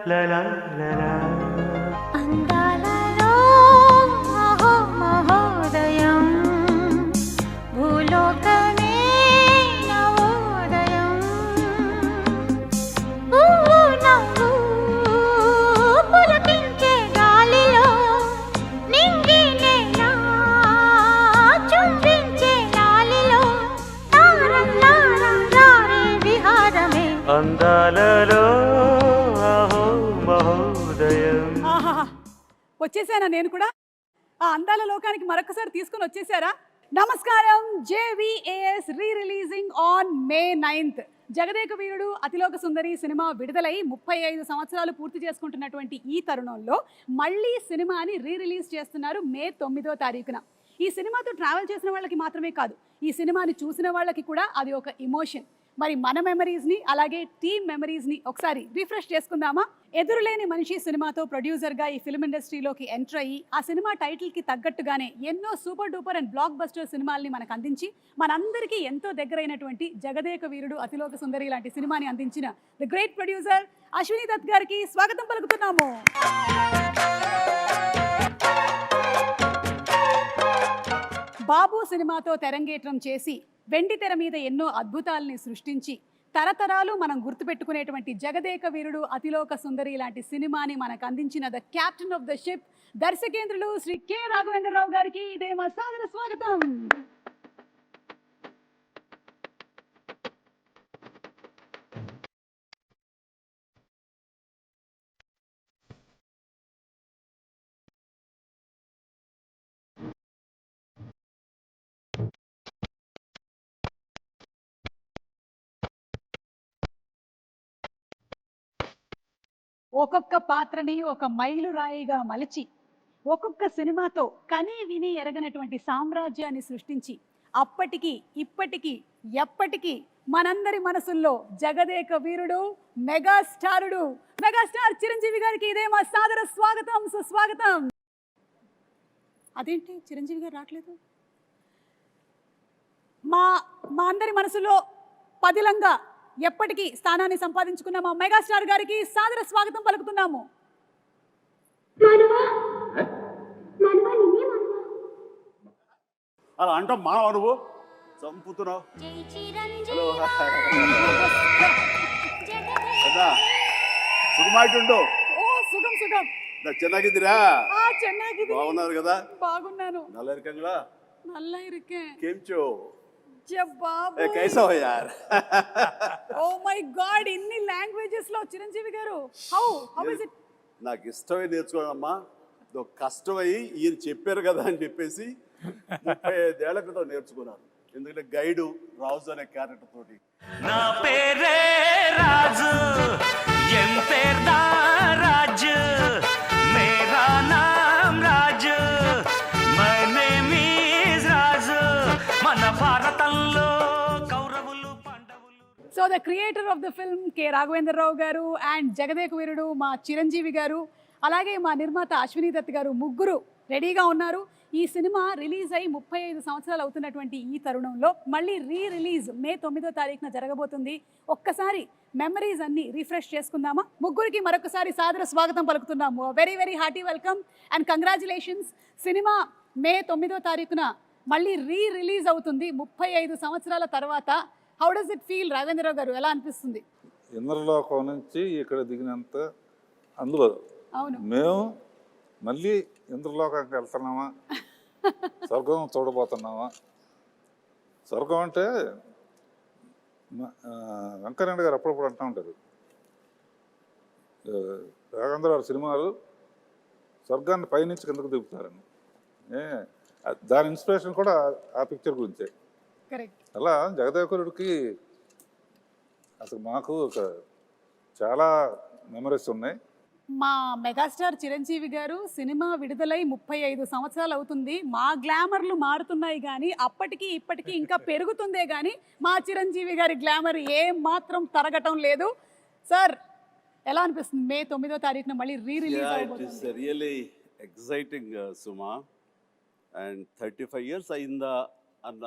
లలా లలా అందాలలో మహో మహోదయం భూలోకమే నవోదయం నవ్వు పులకించే గాలిలో నింగి నేల చుంబించే లాలిలో తారల్లారే విహారమే అందాలలో అహో మహోదయం. ఆహాహా. వచ్చేసానా నేను కూడా ఆ అందాల లోకానికి మరొకసారి తీసుకుని వచ్చేసారా? నమస్కారం. JVAS re releasing on May 9th. Jagadeka Veerudu Athiloka Sundari cinema విడుదలై 35 సంవత్సరాలు పూర్తి చేసుకుంటున్నటువంటి ఈ తరుణంలో మళ్ళీ సినిమాని రీ రిలీజ్ చేస్తున్నారు May 9వ తారీఖున. ఈ సినిమాతో ట్రావెల్ చేసిన వాళ్ళకి మాత్రమే కాదు, ఈ సినిమాని చూసిన వాళ్ళకి కూడా అది ఒక ఎమోషన్. మరి మన మెమరీస్ని అలాగే టీమ్ మెమరీస్ని ఒకసారి రిఫ్రెష్ చేసుకుందామా? ఎదురులేని మనిషి సినిమాతో ప్రొడ్యూసర్గా ఈ ఫిల్మ్ ఇండస్ట్రీలోకి ఎంటర్ అయ్యి ఆ సినిమా టైటిల్కి తగ్గట్టుగానే ఎన్నో super duper and blockbuster సినిమాల్ని మనకు అందించి మనందరికీ ఎంతో దగ్గరైనటువంటి జగదేక వీరుడు అతిలోక సుందరి లాంటి సినిమాని అందించిన the great producer Ashwini Dutt గారికి స్వాగతం పలుకుతున్నాము. బాబు సినిమాతో తెరంగేట్రం చేసి వెండి తెర మీద ఎన్నో అద్భుతాలని సృష్టించి తరతరాలు మనం గుర్తుపెట్టుకునేటువంటి జగదేక వీరుడు అతిలోక సుందరి లాంటి సినిమాని మనకు అందించిన the captain of the ship దర్శకేంద్రులు శ్రీ కె రాఘవేంద్రరావు గారికి ఇదే మా సాదర స్వాగతం. ఒక్కొక్క పాత్రని ఒక మైలురాయిగా మలిచి ఒక్కొక్క సినిమాతో కని విని ఎరగనటువంటి సామ్రాజ్యాన్ని సృష్టించి అప్పటికి ఇప్పటికీ ఎప్పటికీ మనందరి మనసుల్లో జగదేక వీరుడు మెగాస్టార్ చిరంజీవి గారికి ఇదే మా సాదర స్వాగతం సుస్వాగతం. అదేంటి చిరంజీవి గారు రావట్లేదు? మా అందరి మనసులో పదిలంగా ఎప్పటికీ స్థానాన్ని సంపాదించుకున్న మా మెగాస్టార్ గారికి సాదర స్వాగతం పలుకుతున్నాము. అలా అంటాం మానవ నువ్వు చంపుతున్నావు. హలో సుఖమాయిట్టుండు. ఓ సుగం సుగం ಚೆನ್ನಾಗಿದ್ದೀರಾ? ಚೆನ್ನಾಗಿದ್ದೀನಿ. బాగున్నారు కదా? బాగున్నాను. నల్ల ఇరుకంగా నల్ల ఇరుకే కేంచో బాబు కైసా హో యార్? ఓ మై గాడ్, ఇన్ని లాంగ్వేజెస్ లో చిరంజీవి గారు హౌ ఇస్ ఇట్? నాకు ఇష్టమై నేర్చుకోవాలమ్మా, కష్టమై ఈయన చెప్పారు కదా అని చెప్పేసి 35 ఏళ్ల క్రితం నేర్చుకున్నాను. ఎందుకంటే గైడు రాజు అనే క్యారెక్టర్ తోటి. నా పేరే రాజు ఎం పేర్దా రాజు మేరా నామ్ రాజు మై నేమ్ ఈజ్ రాజు మన భారతంలో కౌరవులు పాండవులు. So the creator of the film K Raghavendra Rao గారు అండ్ జగదేక వీరుడు మా చిరంజీవి గారు అలాగే మా నిర్మాత అశ్విని దత్ గారు ముగ్గురు రెడీగా ఉన్నారు. ఈ సినిమా రిలీజ్ అయ్యి 35 సంవత్సరాలు అవుతున్నటువంటి ఈ తరుణంలో మళ్ళీ రీ రిలీజ్ May 9వ తారీఖున జరగబోతుంది. ఒక్కసారి మెమరీస్ అన్ని రిఫ్రెష్ చేసుకుందామా? ముగ్గురికి మరొకసారి సాదర స్వాగతం పలుకుతున్నాము. Very very hearty welcome and congratulations. Cinema May 9వ తారీఖున మళ్ళీ రీ రిలీజ్ అవుతుంది 35 సంవత్సరాల తర్వాత. How does it feel Raghavendra Rao గారు? ఎలా అనిపిస్తుంది? ఇంద్రలోకం నుంచి ఇక్కడ దిగినంత అందులో అవును, మేము మళ్ళీ ఇంద్రలోకానికి వెళ్తున్నామా, స్వర్గం చూడబోతున్నామా? స్వర్గం అంటే వెంకయ్యనాయుడు గారు అప్పుడప్పుడు అంటూ ఉంటారు, రాఘవేంద్ర గారి సినిమాలు స్వర్గాన్ని పైనుంచి కిందకు దిగుతారని. దాని ఇన్స్పిరేషన్ కూడా ఆ పిక్చర్ గురించే. అలా జగదేవకురుడికి అసలు మాకు చాలా మెమరీస్ ఉన్నాయి. మా మెగాస్టార్ చిరంజీవి గారు సినిమా విడుదలై 35 సంవత్సరాలు అవుతుంది. మా గ్లామర్లు మారుతున్నాయి కానీ అప్పటికి ఇప్పటికీ ఇంకా పెరుగుతుందే కానీ మా చిరంజీవి గారి గ్లామర్ ఏ మాత్రం తరగటం లేదు. సార్ ఎలా అనిపిస్తుంది? May 9వ తారీఖున మళ్ళీ re release it is really exciting Suma. And 35 years అయిందా అన్న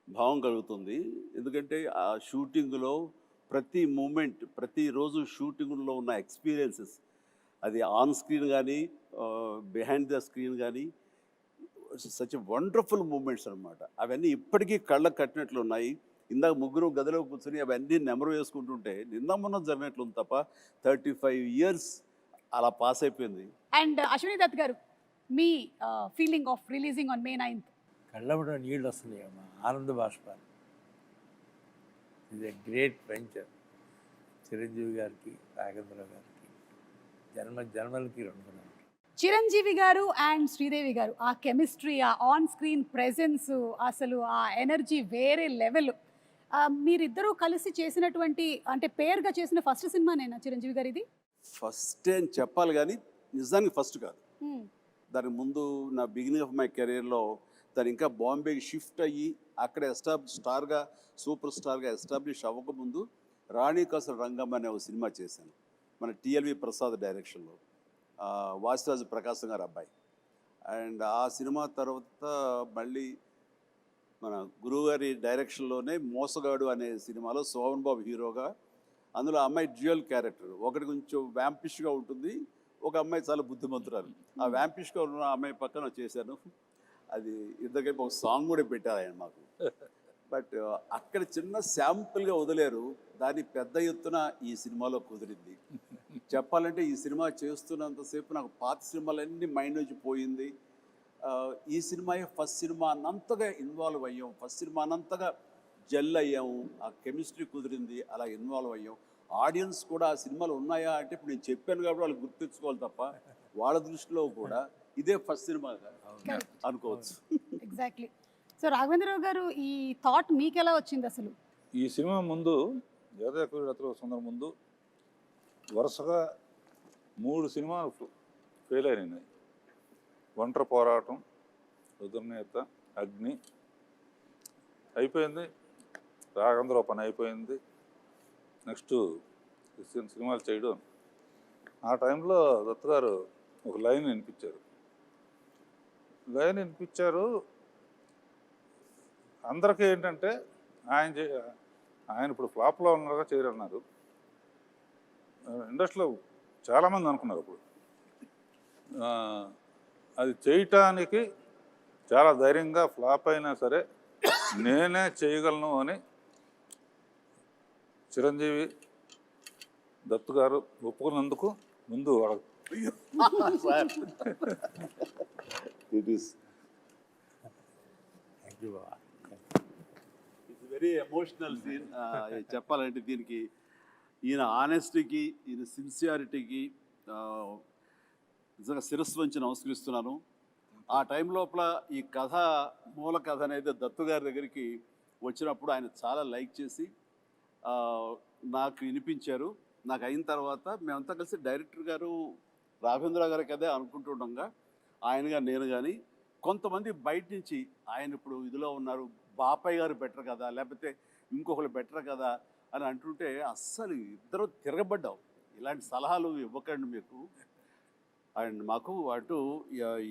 భావం కలుగుతుంది. ఎందుకంటే ఆ షూటింగ్లో ప్రతి మూమెంట్, ప్రతిరోజు షూటింగ్లో ఉన్న ఎక్స్పీరియన్సెస్, అది ఆన్ స్క్రీన్ కానీ బిహైండ్ ద స్క్రీన్ కానీ, సచ్ వండర్ఫుల్ మూమెంట్స్ అనమాట. అవన్నీ ఇప్పటికీ కళ్ళకు కట్టినట్లు ఉన్నాయి. ఇందాక ముగ్గురు గదిలో కూర్చొని అవన్నీ నెమరు వేసుకుంటుంటే నిన్న మొన్న జరిగినట్లు తప్ప 35 years అలా పాస్ అయిపోయింది. అండ్ అశ్విని దత్ గారు, మీ feeling of releasing on May 9th? కళ్ళబడ నీళ్ళు వస్తున్నాయి అమ్మా, ఆనంద బాష్పాలు. ఇది గ్రేట్ వెంచర్. చిరంజీవి గారికి, రాఘవేంద్రరావు గారికి జన్మలకి రెండు. చిరంజీవి గారు అండ్ శ్రీదేవి గారు, ఆ కెమిస్ట్రీ, ఆ ఆన్ స్క్రీన్ ప్రెజెన్స్, అసలు ఆ ఎనర్జీ వేరే లెవెల్. మీరిద్దరూ కలిసి చేసినటువంటి, అంటే పేరుగా చేసిన ఫస్ట్ సినిమానేనా చిరంజీవి గారు ఇది? ఫస్ట్ అని చెప్పాలి కానీ నిజానికి ఫస్ట్ కాదు. దానికి ముందు నా బిగినింగ్ ఆఫ్ మై కెరీర్లో తను ఇంకా బాంబేకి షిఫ్ట్ అయ్యి అక్కడ స్టార్గా, సూపర్ స్టార్గా ఎస్టాబ్లిష్ అవ్వకముందు రాణి కసర రంగం అనే ఒక సినిమా చేశాను, మన టిఎల్వి ప్రసాద్ డైరెక్షన్లో, వాసిరాజు ప్రకాశం గారు అబ్బాయి. అండ్ ఆ సినిమా తర్వాత మళ్ళీ మన గురువుగారి డైరెక్షన్లోనే మోసగాడు అనే సినిమాలో సోమన్ బాబు హీరోగా, అందులో అమ్మాయి డ్యూయల్ క్యారెక్టర్, ఒకటి కొంచెం వ్యాంపిష్గా ఉంటుంది, ఒక అమ్మాయి చాలా బుద్ధిమంతురాలు. ఆ వ్యాంపిష్గా ఉన్న అమ్మాయి పక్కన చేశాను. అది ఇద్దరికైపు ఒక సాంగ్ కూడా పెట్టారు ఆయన మాకు. బట్ అక్కడ చిన్న శాంపుల్గా వదిలేరు, దాన్ని పెద్ద ఎత్తున ఈ సినిమాలో కుదిరింది. చెప్పాలంటే ఈ సినిమా చేస్తున్నంతసేపు నాకు పాత సినిమాలన్నీ మైండ్ నుంచి పోయింది. ఈ సినిమా ఫస్ట్ సినిమా అన్నంతగా ఇన్వాల్వ్ అయ్యాం, ఫస్ట్ సినిమా అన్నంతగా జెల్ అయ్యాము, ఆ కెమిస్ట్రీ కుదిరింది, అలా ఇన్వాల్వ్ అయ్యాం. ఆడియన్స్ కూడా ఆ సినిమాలు ఉన్నాయా అంటే ఇప్పుడు నేను చెప్పాను కాబట్టి వాళ్ళు గుర్తించుకోవాలి తప్ప వాళ్ళ దృష్టిలో కూడా ఇదే ఫస్ట్ సినిమా అనుకోవచ్చు. ఎగ్జాక్ట్లీ. సో రాఘవేంద్రరావు గారు, ఈ థాట్ మీకు ఎలా వచ్చింది అసలు? ఈ సినిమా ముందు జగదేక సుందరం ముందు వరుసగా 3 సినిమాలు ఫెయిల్ అయినాయి. ఒంటరి పోరాటం, రుద్రనేత, అగ్ని అయిపోయింది, రాఘవేంద్ర పని అయిపోయింది, నెక్స్ట్ సినిమాలు చేయడం. ఆ టైంలో దత్ గారు ఒక లైన్ వినిపించారు. అందరికీ ఏంటంటే ఆయన ఇప్పుడు ఫ్లాప్లో ఉన్నారుగా చేయరన్నారు. ఇండస్ట్రీలో చాలామంది అనుకున్నారు అప్పుడు. అది చేయటానికి చాలా ధైర్యంగా ఫ్లాప్ అయినా సరే నేనే చేయగలను అని చిరంజీవి దత్ గారు ఒప్పుకున్నందుకు ముందు it is it's very emotional scene. చెప్పాలంటే దీనికి ఈయన ఆనెస్టీకి, ఈయన సిన్సియారిటీకి నిజంగా శిరస్సు వంచి నమస్కరిస్తున్నాను. ఆ టైం లోపల ఈ కథ, మూల కథ అనేది దత్తు గారి దగ్గరికి వచ్చినప్పుడు ఆయన చాలా లైక్ చేసి నాకు వినిపించారు. నాకు అయిన తర్వాత మేమంతా కలిసి డైరెక్టర్ గారు రాఘవేంద్ర గారి కదే అనుకుంటుండగా ఆయనగా నేను కానీ కొంతమంది బయట నుంచి ఆయన ఇప్పుడు ఇదిలో ఉన్నారు, బాపయ్య గారు బెటర్ కదా, లేకపోతే ఇంకొకరు బెటర్ కదా అని అంటుంటే అస్సలు ఇద్దరు తిరగబడ్డావు. ఇలాంటి సలహాలు ఇవ్వకండి మీకు. అండ్ మాకు అటు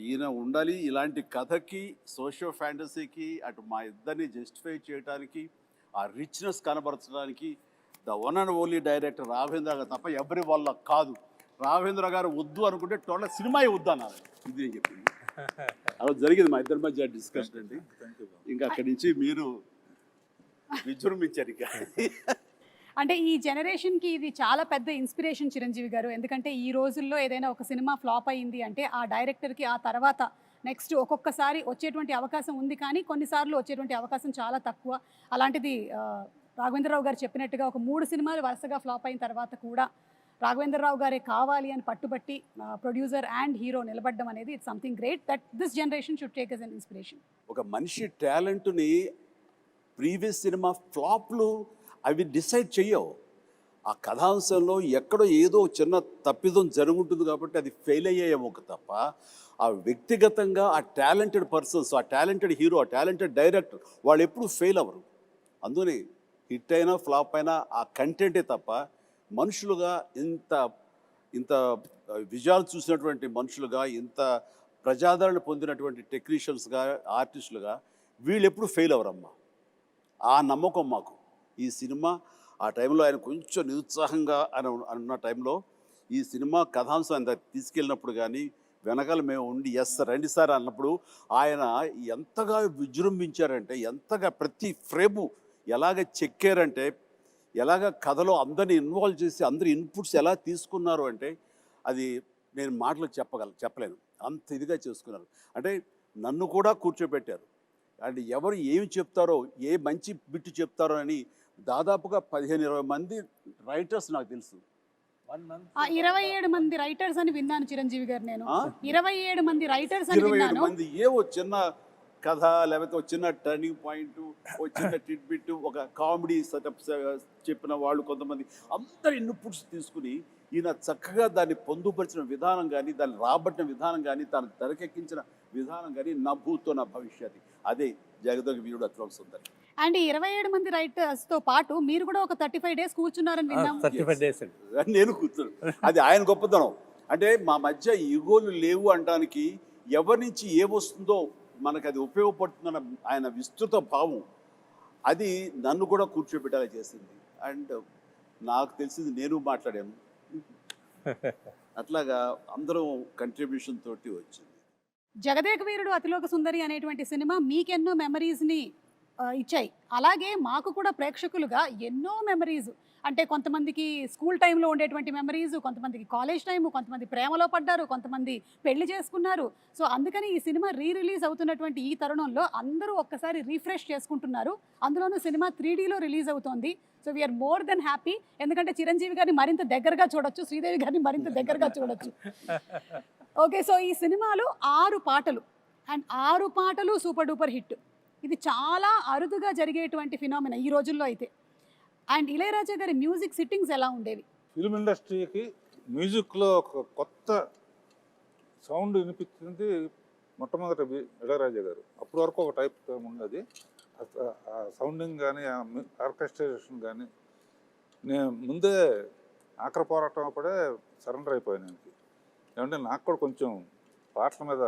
ఈయన ఉండాలి, ఇలాంటి కథకి, సోషియో ఫ్యాంటసీకి, అటు మా ఇద్దరిని జస్టిఫై చేయడానికి, ఆ రిచ్నెస్ కనబరచడానికి the one and only director Raghavendra garu తప్ప ఎవరి వల్ల కాదు. రాఘవేంద్ర గారు వద్దు అనుకుంటే టోటల్ సినిమా వద్దు అన్నారు. ఇది నేను చెప్పింది. అలా జరిగింది మా ఇద్దరి మధ్య డిస్కషన్ అండి. ఇంకా అక్కడి నుంచి మీరు విజృంభించారు. ఇంకా అంటే ఈ జనరేషన్కి ఇది చాలా పెద్ద ఇన్స్పిరేషన్ చిరంజీవి గారు. ఎందుకంటే ఈ రోజుల్లో ఏదైనా ఒక సినిమా ఫ్లాప్ అయింది అంటే ఆ డైరెక్టర్కి ఆ తర్వాత నెక్స్ట్ ఒక్కొక్కసారి వచ్చేటువంటి అవకాశం ఉంది, కానీ కొన్నిసార్లు వచ్చేటువంటి అవకాశం చాలా తక్కువ. అలాంటిది రాఘవేంద్రరావు గారు చెప్పినట్టుగా ఒక 3 సినిమాలు వరుసగా ఫ్లాప్ అయిన తర్వాత కూడా రాఘవేంద్రరావు గారే కావాలి అని పట్టుబట్టి ప్రొడ్యూసర్ అండ్ హీరో నిలబడడం అనేది it's something great that this generation should take as an inspiration. ఒక మనిషి టాలెంట్ని ప్రీవియస్ సినిమా ఫ్లాప్లు అవి డిసైడ్ చెయ్యవు. ఆ కథాంశంలో ఎక్కడో ఏదో చిన్న తప్పిదం జరుగుతుంది కాబట్టి అది ఫెయిల్ అయ్యేమో తప్ప ఆ వ్యక్తిగతంగా ఆ టాలెంటెడ్ పర్సన్స్, ఆ టాలెంటెడ్ హీరో, ఆ టాలెంటెడ్ డైరెక్టర్ వాళ్ళు ఎప్పుడూ ఫెయిల్ అవ్వరు. అందుకని హిట్ అయినా ఫ్లాప్ అయినా ఆ కంటెంటే తప్ప మనుషులుగా ఇంత విజయాలు చూసినటువంటి మనుషులుగా, ఇంత ప్రజాదరణ పొందినటువంటి టెక్నీషియన్స్గా, ఆర్టిస్టులుగా వీళ్ళు ఎప్పుడు ఫెయిల్ అవ్వరమ్మా. ఆ నమ్మకం మాకు. ఈ సినిమా ఆ టైంలో ఆయన కొంచెం నిరుత్సాహంగా అన్న టైంలో ఈ సినిమా కథాంశం అంత తీసుకెళ్ళినప్పుడు కానీ వెనకాల మేము ఉండి ఎస్ రండి సార్ అన్నప్పుడు ఆయన ఎంతగా విజృంభించారంటే, ఎంతగా ప్రతి ఫ్రేము ఎలాగ చెక్కారంటే, ఎలాగ కథలో అందరిని ఇన్వాల్వ్ చేసి అందరి ఇన్పుట్స్ ఎలా తీసుకున్నారు అంటే అది నేను మాటలు చెప్పలేను, అంత ఇదిగా చేసుకున్నారు. అంటే నన్ను కూడా కూర్చోబెట్టారు అండ్ ఎవరు ఏమి చెప్తారో, ఏ మంచి బిట్టు చెప్తారో అని దాదాపుగా 15-20 మంది రైటర్స్ నాకు తెలుసు. 1 month 27 మంది రైటర్స్ అని విన్నాను చిరంజీవి గారు. నేను 27 మంది రైటర్స్ అని 27 విన్నాను. మంది ఏవో చిన్న కథ, లేకపోతే ఒక చిన్న టర్నింగ్ పాయింట్, ఒక చిన్న టిడ్బిట్, ఒక కామెడీ సెటప్ చెప్పిన వాళ్ళు కొంతమంది, అందరి ఇన్పుట్స్ తీసుకుని ఈయన చక్కగా దాన్ని పొందుపరిచిన విధానం కానీ, దాన్ని రాబట్టిన విధానం కానీ, తాను తెరకెక్కించిన విధానం కానీ నా భూతో నా భవిష్యత్తు, అదే జగదేక వీరుడు అతిలోక సుందరి. అండ్ 27 మంది రైటర్స్ తో పాటు మీరు కూడా ఒక 35 డేస్ కూర్చున్నారని విన్నాం. 35 days అండి. నేను కూర్చున్నాను, అది ఆయన గొప్పతనం. అంటే మా మధ్య ఈగోలు లేవు అనడానికి, ఎవరి నుంచి ఏమొస్తుందో మనకు అది ఉపయోగపడుతుందన్న ఆయన విస్తృత భావం, అది నన్ను కూడా కూర్చోబెట్టాలి చేసింది. అండ్ నాకు తెలిసింది నేను మాట్లాడాను, అట్లాగా అందరం కంట్రిబ్యూషన్ తోటి వచ్చింది. జగదేక వీరుడు అతిలోక సుందరి అనేటువంటి సినిమా మీకెన్నో మెమరీస్ని ఇచ్చాయి. అలాగే మాకు కూడా ప్రేక్షకులుగా ఎన్నో మెమరీస్, అంటే కొంతమందికి స్కూల్ టైంలో ఉండేటువంటి మెమరీస్, కొంతమందికి కాలేజ్ టైము, కొంతమంది ప్రేమలో పడ్డారు, కొంతమంది పెళ్లి చేసుకున్నారు. సో అందుకని ఈ సినిమా రిలీజ్ అవుతున్నటువంటి ఈ తరుణంలో అందరూ ఒక్కసారి రీఫ్రెష్ చేసుకుంటున్నారు. అందులోనూ సినిమా 3Dలో రిలీజ్ అవుతోంది. So we are more than happy. ఎందుకంటే చిరంజీవి గారిని మరింత దగ్గరగా చూడొచ్చు, శ్రీదేవి గారిని మరింత దగ్గరగా చూడొచ్చు. ఓకే, సో ఈ సినిమాలో 6 పాటలు అండ్ 6 పాటలు సూపర్ డూపర్ హిట్. ఇది చాలా అరుదుగా జరిగేటువంటి ఫినామినా ఈ రోజుల్లో అయితే. అండ్ ఇళయరాజా గారి మ్యూజిక్ సిట్టింగ్స్ ఎలా ఉండేవి? ఫిల్మ్ ఇండస్ట్రీకి మ్యూజిక్లో ఒక కొత్త సౌండ్ వినిపించింది మొట్టమొదట ఇళయరాజా గారు. అప్పటి వరకు ఒక టైప్ ఉన్నది, ఆ సౌండింగ్ కానీ, ఆ ఆర్కెస్ట్రేషన్ కానీ. నేను ముందే ఆఖరి పోరాటం అప్పుడే సరెండర్ అయిపోయాను. ఏమంటే నాకు కూడా కొంచెం పాటల మీద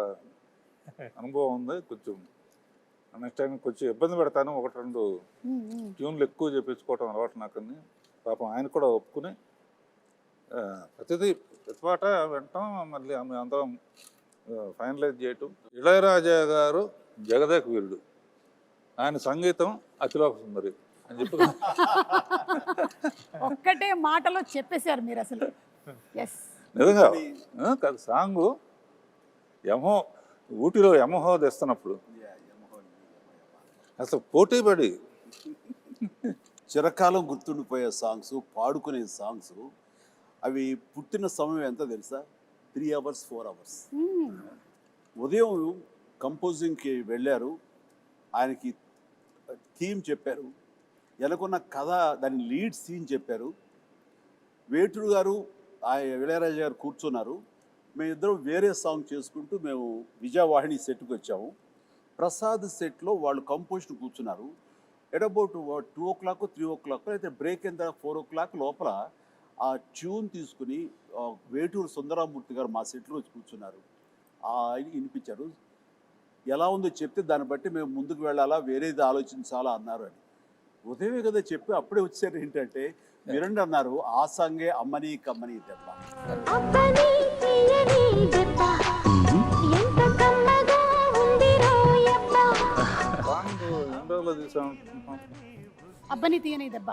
అనుభవం ఉంది, కొంచెం నెక్స్ట్ టైం కొంచెం ఇబ్బంది పెడతాను, 1-2 ట్యూన్లు ఎక్కువ చేపించుకోవటం అలవాటు నాకని. పాపం ఆయన కూడా ఒప్పుకుని ప్రతి పాట వింటాం, మళ్ళీ ఆమె అందరం ఫైనలైజ్ చేయటం. ఇళయరాజా గారు జగదేక వీరుడు, ఆయన సంగీతం అతిలోక సుందరి అని చెప్పి ఒక్కటే మాటలో చెప్పేశారు మీరు అసలు. ఎస్, నిజంగా కాదు, సాంగు ఊటీలో యమహో తెస్తున్నప్పుడు అసలు పోటీ పడి చిరకాలం గుర్తుండిపోయే సాంగ్స్, పాడుకునే సాంగ్స్, అవి పుట్టిన సమయం ఎంత తెలుసా? 3 hours 4 hours. ఉదయం కంపోజింగ్కి వెళ్ళారు, ఆయనకి థీమ్ చెప్పారు, ఎలాగొన్న కథ దాని లీడ్ సీన్ చెప్పారు. వేటూరు గారు ఇళయరాజా గారు కూర్చున్నారు, మేమిద్దరం వేరే సాంగ్ చేసుకుంటూ మేము విజయవాహిని సెట్కి వచ్చాము. ప్రసాద్ సెట్లో వాళ్ళు కంపోజిషన్ కూర్చున్నారు. ఎట్ అబౌట్ 2 o'clock 3 o'clock అయితే బ్రేక్ అయిన 4 o'clock లోపల ఆ ట్యూన్ తీసుకుని వేటూరు సుందరామూర్తి గారు మా సెట్లో వచ్చి కూర్చున్నారు, వినిపించారు. ఎలా ఉందో చెప్తే దాన్ని బట్టి మేము ముందుకు వెళ్ళాలా, వేరేది ఆలోచించాలా అన్నారు అని. ఉదయమే కదా చెప్పి అప్పుడే వచ్చారు. ఏంటంటే విరండి అన్నారు, ఆ సాంగే అమ్మని కమ్మని దెబ్బ. అబ్బని తీయని దెబ్బ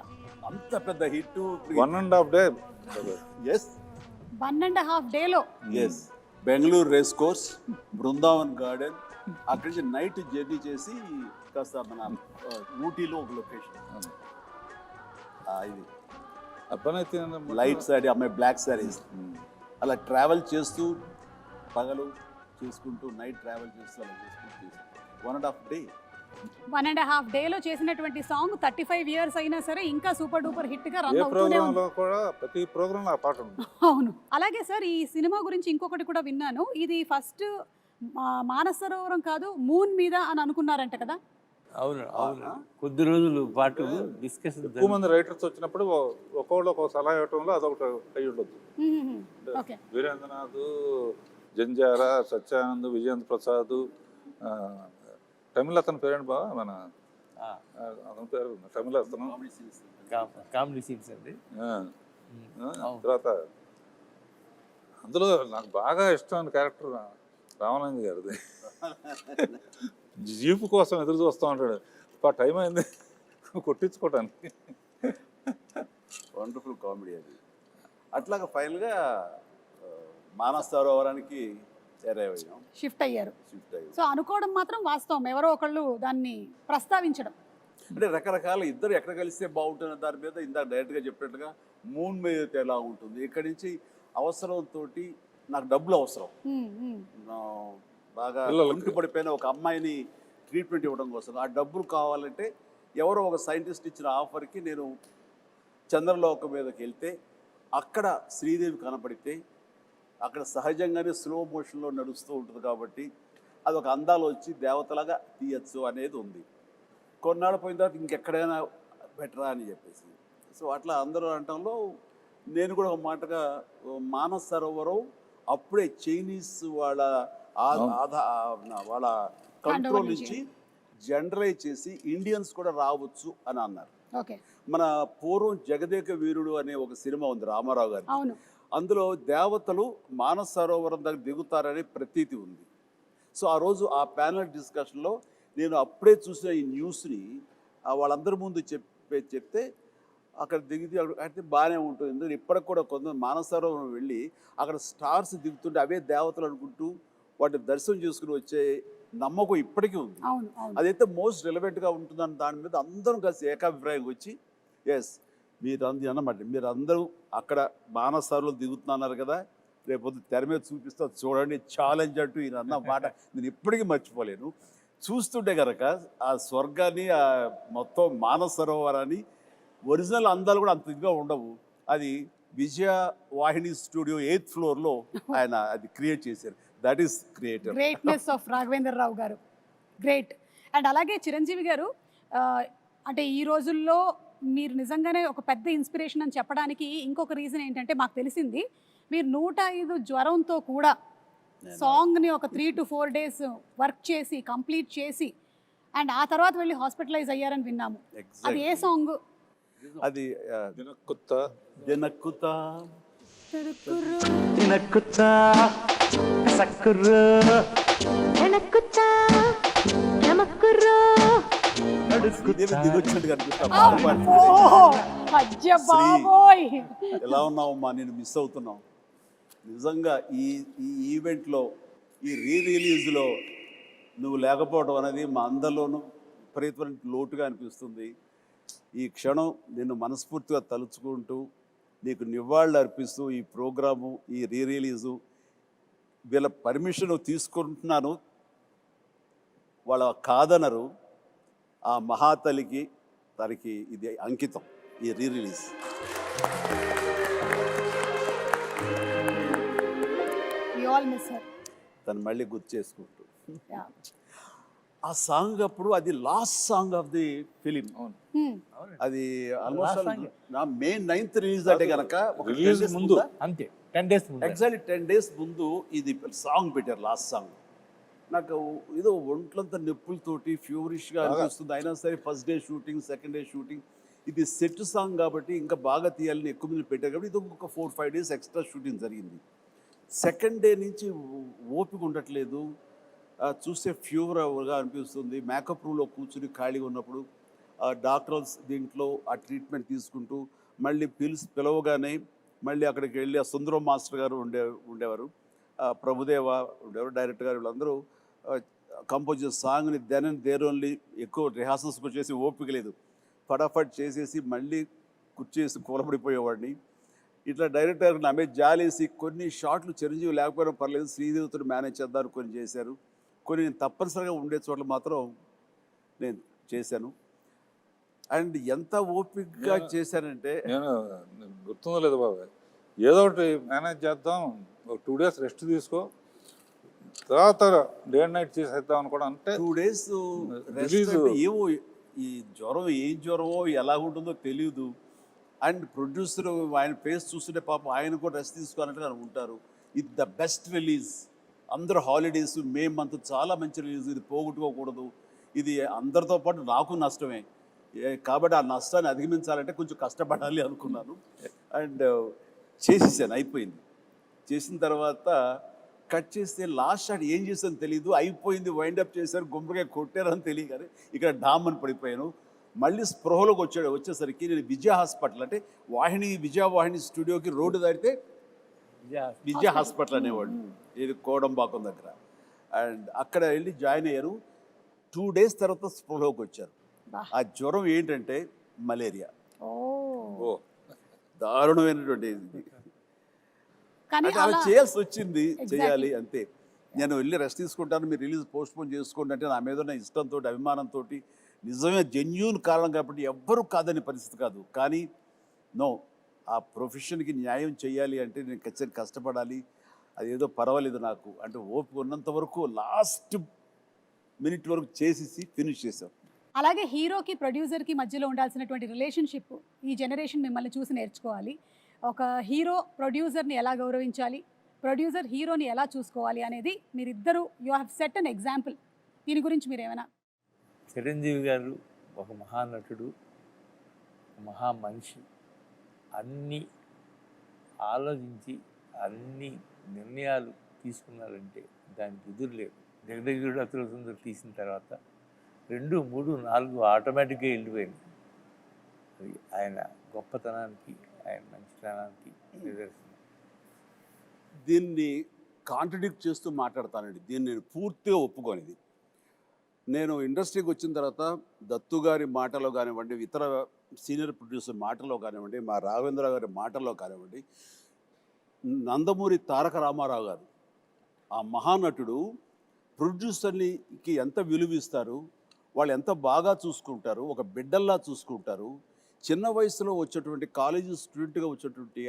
అంత పెద్ద హిట్, 1.5 day. ఎస్, 1.5 డేలో. Yes, Bengaluru race course, Brindavan garden, అక్కడి నుంచి నైట్ జర్నీ చేసి కాస్త మన ఊటీలో ఒక లొకేషన్, ఇది అబ్బనైతే లైట్ సారీ, అమ్మాయి బ్లాక్ సారీస్, అలా ట్రావెల్ చేస్తూ పగలు చేసుకుంటూ నైట్ ట్రావెల్ చేస్తూ అలా చేసుకుంటూ 1.5 day. 1.5 డేలో చేసినటువంటి సాంగ్ 35 years అయినా సరే ఇంకా సూపర్ డూపర్ హిట్ గా రన్ ఏ అవుతూనే ఉంది. ప్రోగ్రాంలో కూడా ప్రతి ప్రోగ్రాంలో ఆ పాట ఉంది. అవును. అలాగే సార్, ఈ సినిమా గురించి ఇంకొకటి కూడా విన్నాను, ఇది ఫస్ట్ మానస సరోవరం కాదు మూన్ మీద అని అనుకున్నారంట కదా? అవును అవును, కొద్ది రోజులు పాటు డిస్కషన్. ఎక్కువ మంది రైటర్స్ వచ్చినప్పుడు ఒక్కొక్కళ్ళు ఒక్కొక్క సలహా ఇవ్వటంలో అదొకటి అయ్యి ఉండొచ్చు. ఓకే. వీరేంద్రనాథ్, జంజారా, సత్యానంద్, విజయేంద్ర ప్రసాద్, తమిళ అతని పేరేంటి బాగా మన అతని పేరు తమిళ అతను కామెడీ సీన్స్ అండి. తర్వాత అందులో నాకు బాగా ఇష్టమైన క్యారెక్టర్ రామానంద్ గారిది. జీపు కోసం ఎదురు చూస్తూ ఉంటాడు, టైం అయింది కొట్టించుకోవటానికి. వండర్ఫుల్ కామెడీ అది. అట్లాగా ఫైనల్గా మానస సరోవరానికి చేరయ్యాం, షిఫ్ట్ అయ్యారు. షిఫ్ట్ అయ్యాం. సో అనుకోవడం మాత్రం వాస్తవం, ఎవరో ఒకళ్ళు దాన్ని ప్రస్తావించడం. అంటే రకరకాల ఇద్దరు ఎక్కడ కలిస్తే బాగుంటుంది దాని మీద ఇందాక డైరెక్ట్గా చెప్పినట్టుగా మూన్ మీద అయితే ఎలా ఉంటుంది, ఇక్కడి నుంచి అవసరంతో నాకు డబ్బులు అవసరం, బాగా ఇంటి పడిపోయిన ఒక అమ్మాయిని ట్రీట్మెంట్ ఇవ్వడం కోసం ఆ డబ్బులు కావాలంటే ఎవరో ఒక సైంటిస్ట్ ఇచ్చిన ఆఫర్కి నేను చంద్రలోకం మీదకి వెళ్తే అక్కడ శ్రీదేవి కనపడితే అక్కడ సహజంగానే స్లో మోషన్లో నడుస్తూ ఉంటుంది కాబట్టి అదొక అందాలు వచ్చి దేవతలాగా తీయచ్చు అనేది ఉంది. కొన్నాళ్ళు పోయిన తర్వాత ఇంకెక్కడైనా బెటరా అని చెప్పేసి, సో అట్లా అందరూ అనటంలో నేను కూడా ఒక మాటగా మానస సరోవరం అప్పుడే చైనీస్ వాళ్ళ వాళ్ళ కంట్రోల్ నుంచి జనరలైజ్ చేసి ఇండియన్స్ కూడా రావచ్చు అని అన్నారు. మన పూర్వం జగదేక వీరుడు అనే ఒక సినిమా ఉంది రామారావు గారి, అందులో దేవతలు మానస సరోవరం దగ్గర దిగుతారనే ప్రతీతి ఉంది. సో ఆ రోజు ఆ ప్యానల్ డిస్కషన్లో నేను అప్పుడే చూసిన ఈ న్యూస్ని వాళ్ళందరి ముందు చెప్తే అక్కడ దిగితే అయితే బాగానే ఉంటుంది. ఎందుకంటే ఇప్పటికి కూడా కొంత మానస సరోవరం వెళ్ళి అక్కడ స్టార్స్ దిగుతుంటే అవే దేవతలు అనుకుంటూ వాటిని దర్శనం చేసుకుని వచ్చే నమ్మకం ఇప్పటికీ ఉంది. అదైతే మోస్ట్ రిలవెంట్గా ఉంటుందని దాని మీద అందరం కలిసి ఏకాభిప్రాయం వచ్చి ఎస్ మీరు అన్నమాట, మీరు అందరూ అక్కడ మానస సరోవరం దిగుతున్నారు కదా, రేపొద్దు తెర మీద చూపిస్తా చూడండి ఛాలెంజ్ అంటూ ఈయన అన్న మాట నేను ఇప్పటికీ మర్చిపోలేను. చూస్తుంటే కనుక ఆ స్వర్గాన్ని ఆ మొత్తం మానస సరోవరాన్ని ఒరిజినల్ అందాలు కూడా అంత ఇదిగా ఉండవు. అది విజయ వాహిని స్టూడియో 8th ఫ్లోర్లో ఆయన అది క్రియేట్ చేశారు. That is greatness of Raghavendra Rao garu, great. And అలాగే చిరంజీవి గారు, అంటే ఈ రోజుల్లో మీరు నిజంగానే ఒక పెద్ద ఇన్స్పిరేషన్ అని చెప్పడానికి ఇంకొక రీజన్ ఏంటంటే మాకు తెలిసింది మీరు 105 జ్వరంతో కూడా సాంగ్ని ఒక 3 to 4 days వర్క్ చేసి కంప్లీట్ చేసి అండ్ ఆ తర్వాత వెళ్ళి హాస్పిటలైజ్ అయ్యారని విన్నాము. అది ఏ సాంగ్? అది ఎలా ఉన్నావమ్మా, నేను మిస్ అవుతున్నావు నిజంగా. ఈ ఈవెంట్లో ఈ రిలీజ్లో నువ్వు లేకపోవడం అనేది మా అందరిలోనూ విపరీతమైన లోటుగా అనిపిస్తుంది. ఈ క్షణం నిన్ను మనస్ఫూర్తిగా తలుచుకుంటూ నీకు నివాళులు అర్పిస్తూ ఈ ప్రోగ్రాము ఈ రిలీజు వీళ్ళ పర్మిషన్ తీసుకుంటున్నాను, వాళ్ళ కాదనరు. ఆ మహాతలికి తనకి ఇది అంకితం ఈ రిలీజ్. తను మళ్ళీ గుర్తు చేసుకుంటూ ఆ సాంగ్ అప్పుడు అది last song of the film. అది ఆల్మోస్ట్ May 9th రిలీజ్ అంటే కనుక ముందు అంతే 10 days ఎగ్జాక్ట్లీ 10 days ముందు ఇది సాంగ్ పెట్టారు, లాస్ట్ సాంగ్. నాకు ఏదో ఒంట్లంతా నొప్పులతోటి ఫ్యూరిష్గా అనిపిస్తుంది. అయినా సరే first day shooting, second day shooting, ఇది సెట్ సాంగ్ కాబట్టి ఇంకా బాగా తీయాలని ఎక్కువ మంది పెట్టారు కాబట్టి ఇది ఒక 4-5 days ఎక్స్ట్రా షూటింగ్ జరిగింది. సెకండ్ డే నుంచి ఓపిక ఉండట్లేదు, చూస్తే ఫీవర్గా అనిపిస్తుంది. మేకప్ రూమ్లో కూర్చుని ఖాళీగా ఉన్నప్పుడు డాక్టర్స్ దీంట్లో ఆ ట్రీట్మెంట్ తీసుకుంటూ మళ్ళీ పిలవగానే మళ్ళీ అక్కడికి వెళ్ళి ఆ సుందరం మాస్టర్ గారు ఉండేవారు, ప్రభుదేవ ఉండేవారు, డైరెక్టర్ గారు, వీళ్ళందరూ కంపోజ్ చేసే సాంగ్ని దెన్ అండ్ దేర్ ఓన్లీ ఎక్కువ రిహార్సల్స్కి వచ్చేసి ఓపిక లేదు, ఫటాఫట్ చేసేసి మళ్ళీ కుర్చేసి కూలబడిపోయేవాడిని. ఇట్లా డైరెక్టర్ నా మీద జాలేసి కొన్ని షాట్లు చిరంజీవి లేకపోయినా పర్లేదు శ్రీదేవితో మేనేజ్ చేద్దాం కొన్ని చేశారు, కొన్ని నేను తప్పనిసరిగా ఉండే చోట్ల మాత్రం నేను చేశాను. అండ్ ఎంత ఓపికగా చేశానంటే నేను గుర్తుందో లేదు బాబాయ్, ఏదో ఒకటి మేనేజ్ చేద్దాం, ఒక 2 days రెస్ట్ తీసుకో, తర్వాత డే అండ్ నైట్ చేసేద్దాం అని కూడా అంటే 2 days ఏమో ఈ జ్వరం ఏం జ్వరమో ఎలా ఉంటుందో తెలియదు. అండ్ ప్రొడ్యూసర్ ఆయన ఫేస్ చూస్తుంటే పాపం ఆయన కూడా రెస్ట్ తీసుకోవాలంటే అనుకుంటారు. ఇది ద బెస్ట్ రిలీజ్, అందరూ హాలిడేస్, May month చాలా మంచి రిలీజ్, ఇది పోగొట్టుకోకూడదు, ఇది అందరితో పాటు నాకు నష్టమే, కాబట్టి ఆ నష్టాన్ని అధిగమించాలంటే కొంచెం కష్టపడాలి అనుకున్నాను. అండ్ చేసేసాను, అయిపోయింది. చేసిన తర్వాత కట్ చేస్తే లాస్ట్ షాట్ ఏం చేసాను తెలీదు, అయిపోయింది, వైండప్ చేశారు, గుమ్మడికాయ కొట్టారని తెలియదు. కానీ ఇక్కడ డామ్ అని పడిపోయాను. మళ్ళీ స్పృహలోకి వచ్చేసరికి నేను విజయ హాస్పిటల్, అంటే విజయవాహిని స్టూడియోకి రోడ్డు దాటితే విజయ హాస్పిటల్ అనేవాడు, ఇది కోడంబాకం దగ్గర. అండ్ అక్కడ వెళ్ళి జాయిన్ అయ్యారు. 2 days తర్వాత స్పృహలోకి వచ్చారు. ఆ జ్వరం ఏంటంటే మలేరియా. ఓ దారుణమైనటువంటి ఇది. కానీ అంటే అలా చేయాల్సి వచ్చింది, చేయాలి అంతే. నేను వెళ్ళి రెస్ట్ తీసుకుంటాను, మీరు రిలీజ్ పోస్ట్పోన్ చేసుకోండి అంటే నా మీద ఉన్న ఇష్టంతో, అభిమానంతో, నిజమే జెన్యూన్ కారణం కాబట్టి ఎవ్వరూ కాదని పరిస్థితి కాదు. కానీ నో, ఆ ప్రొఫెషన్కి న్యాయం చేయాలి అంటే నేను ఖచ్చితంగా కష్టపడాలి. అదేదో పర్వాలేదు నాకు అంటే ఓపిక ఉన్నంత వరకు లాస్ట్ మినిట్ వరకు చేసేసి ఫినిష్ చేశాం. అలాగే హీరోకి ప్రొడ్యూసర్కి మధ్యలో ఉండాల్సినటువంటి రిలేషన్షిప్ ఈ జనరేషన్ మిమ్మల్ని చూసి నేర్చుకోవాలి. ఒక హీరో ప్రొడ్యూసర్ని ఎలా గౌరవించాలి, ప్రొడ్యూసర్ హీరోని ఎలా చూసుకోవాలి అనేది మీరిద్దరూ you have set an example. దీని గురించి మీరు ఏమైనా? చిరంజీవి గారు ఒక మహానటుడు, మహా మనిషి. అన్నీ ఆలోచించి అన్ని నిర్ణయాలు తీసుకున్నారంటే దానికి ఎదురు లేదు. జగదేగుడు అతుల సుందరి తీసిన తర్వాత 2, 3, 4 ఆటోమేటిక్గా వెళ్ళిపోయింది. అది ఆయన గొప్పతనానికి, ఆయన మంచితనానికి నిదర్శనం. దీన్ని కాంట్రడిక్ట్ చేస్తూ మాట్లాడతానండి. దీన్ని నేను పూర్తిగా ఒప్పుకోనిది. నేను ఇండస్ట్రీకి వచ్చిన తర్వాత దత్తు గారి మాటలో కానివ్వండి, ఇతర సీనియర్ ప్రొడ్యూసర్ మాటలో కానివ్వండి, మా రాఘవేంద్ర గారి మాటల్లో కానివ్వండి, నందమూరి తారక రామారావు గారు ఆ మహానటుడు ప్రొడ్యూసర్కి ఎంత విలువిస్తారు, వాళ్ళు ఎంత బాగా చూసుకుంటారు, ఒక బిడ్డల్లా చూసుకుంటారు. చిన్న వయసులో వచ్చేటువంటి కాలేజీ స్టూడెంట్గా వచ్చేటువంటి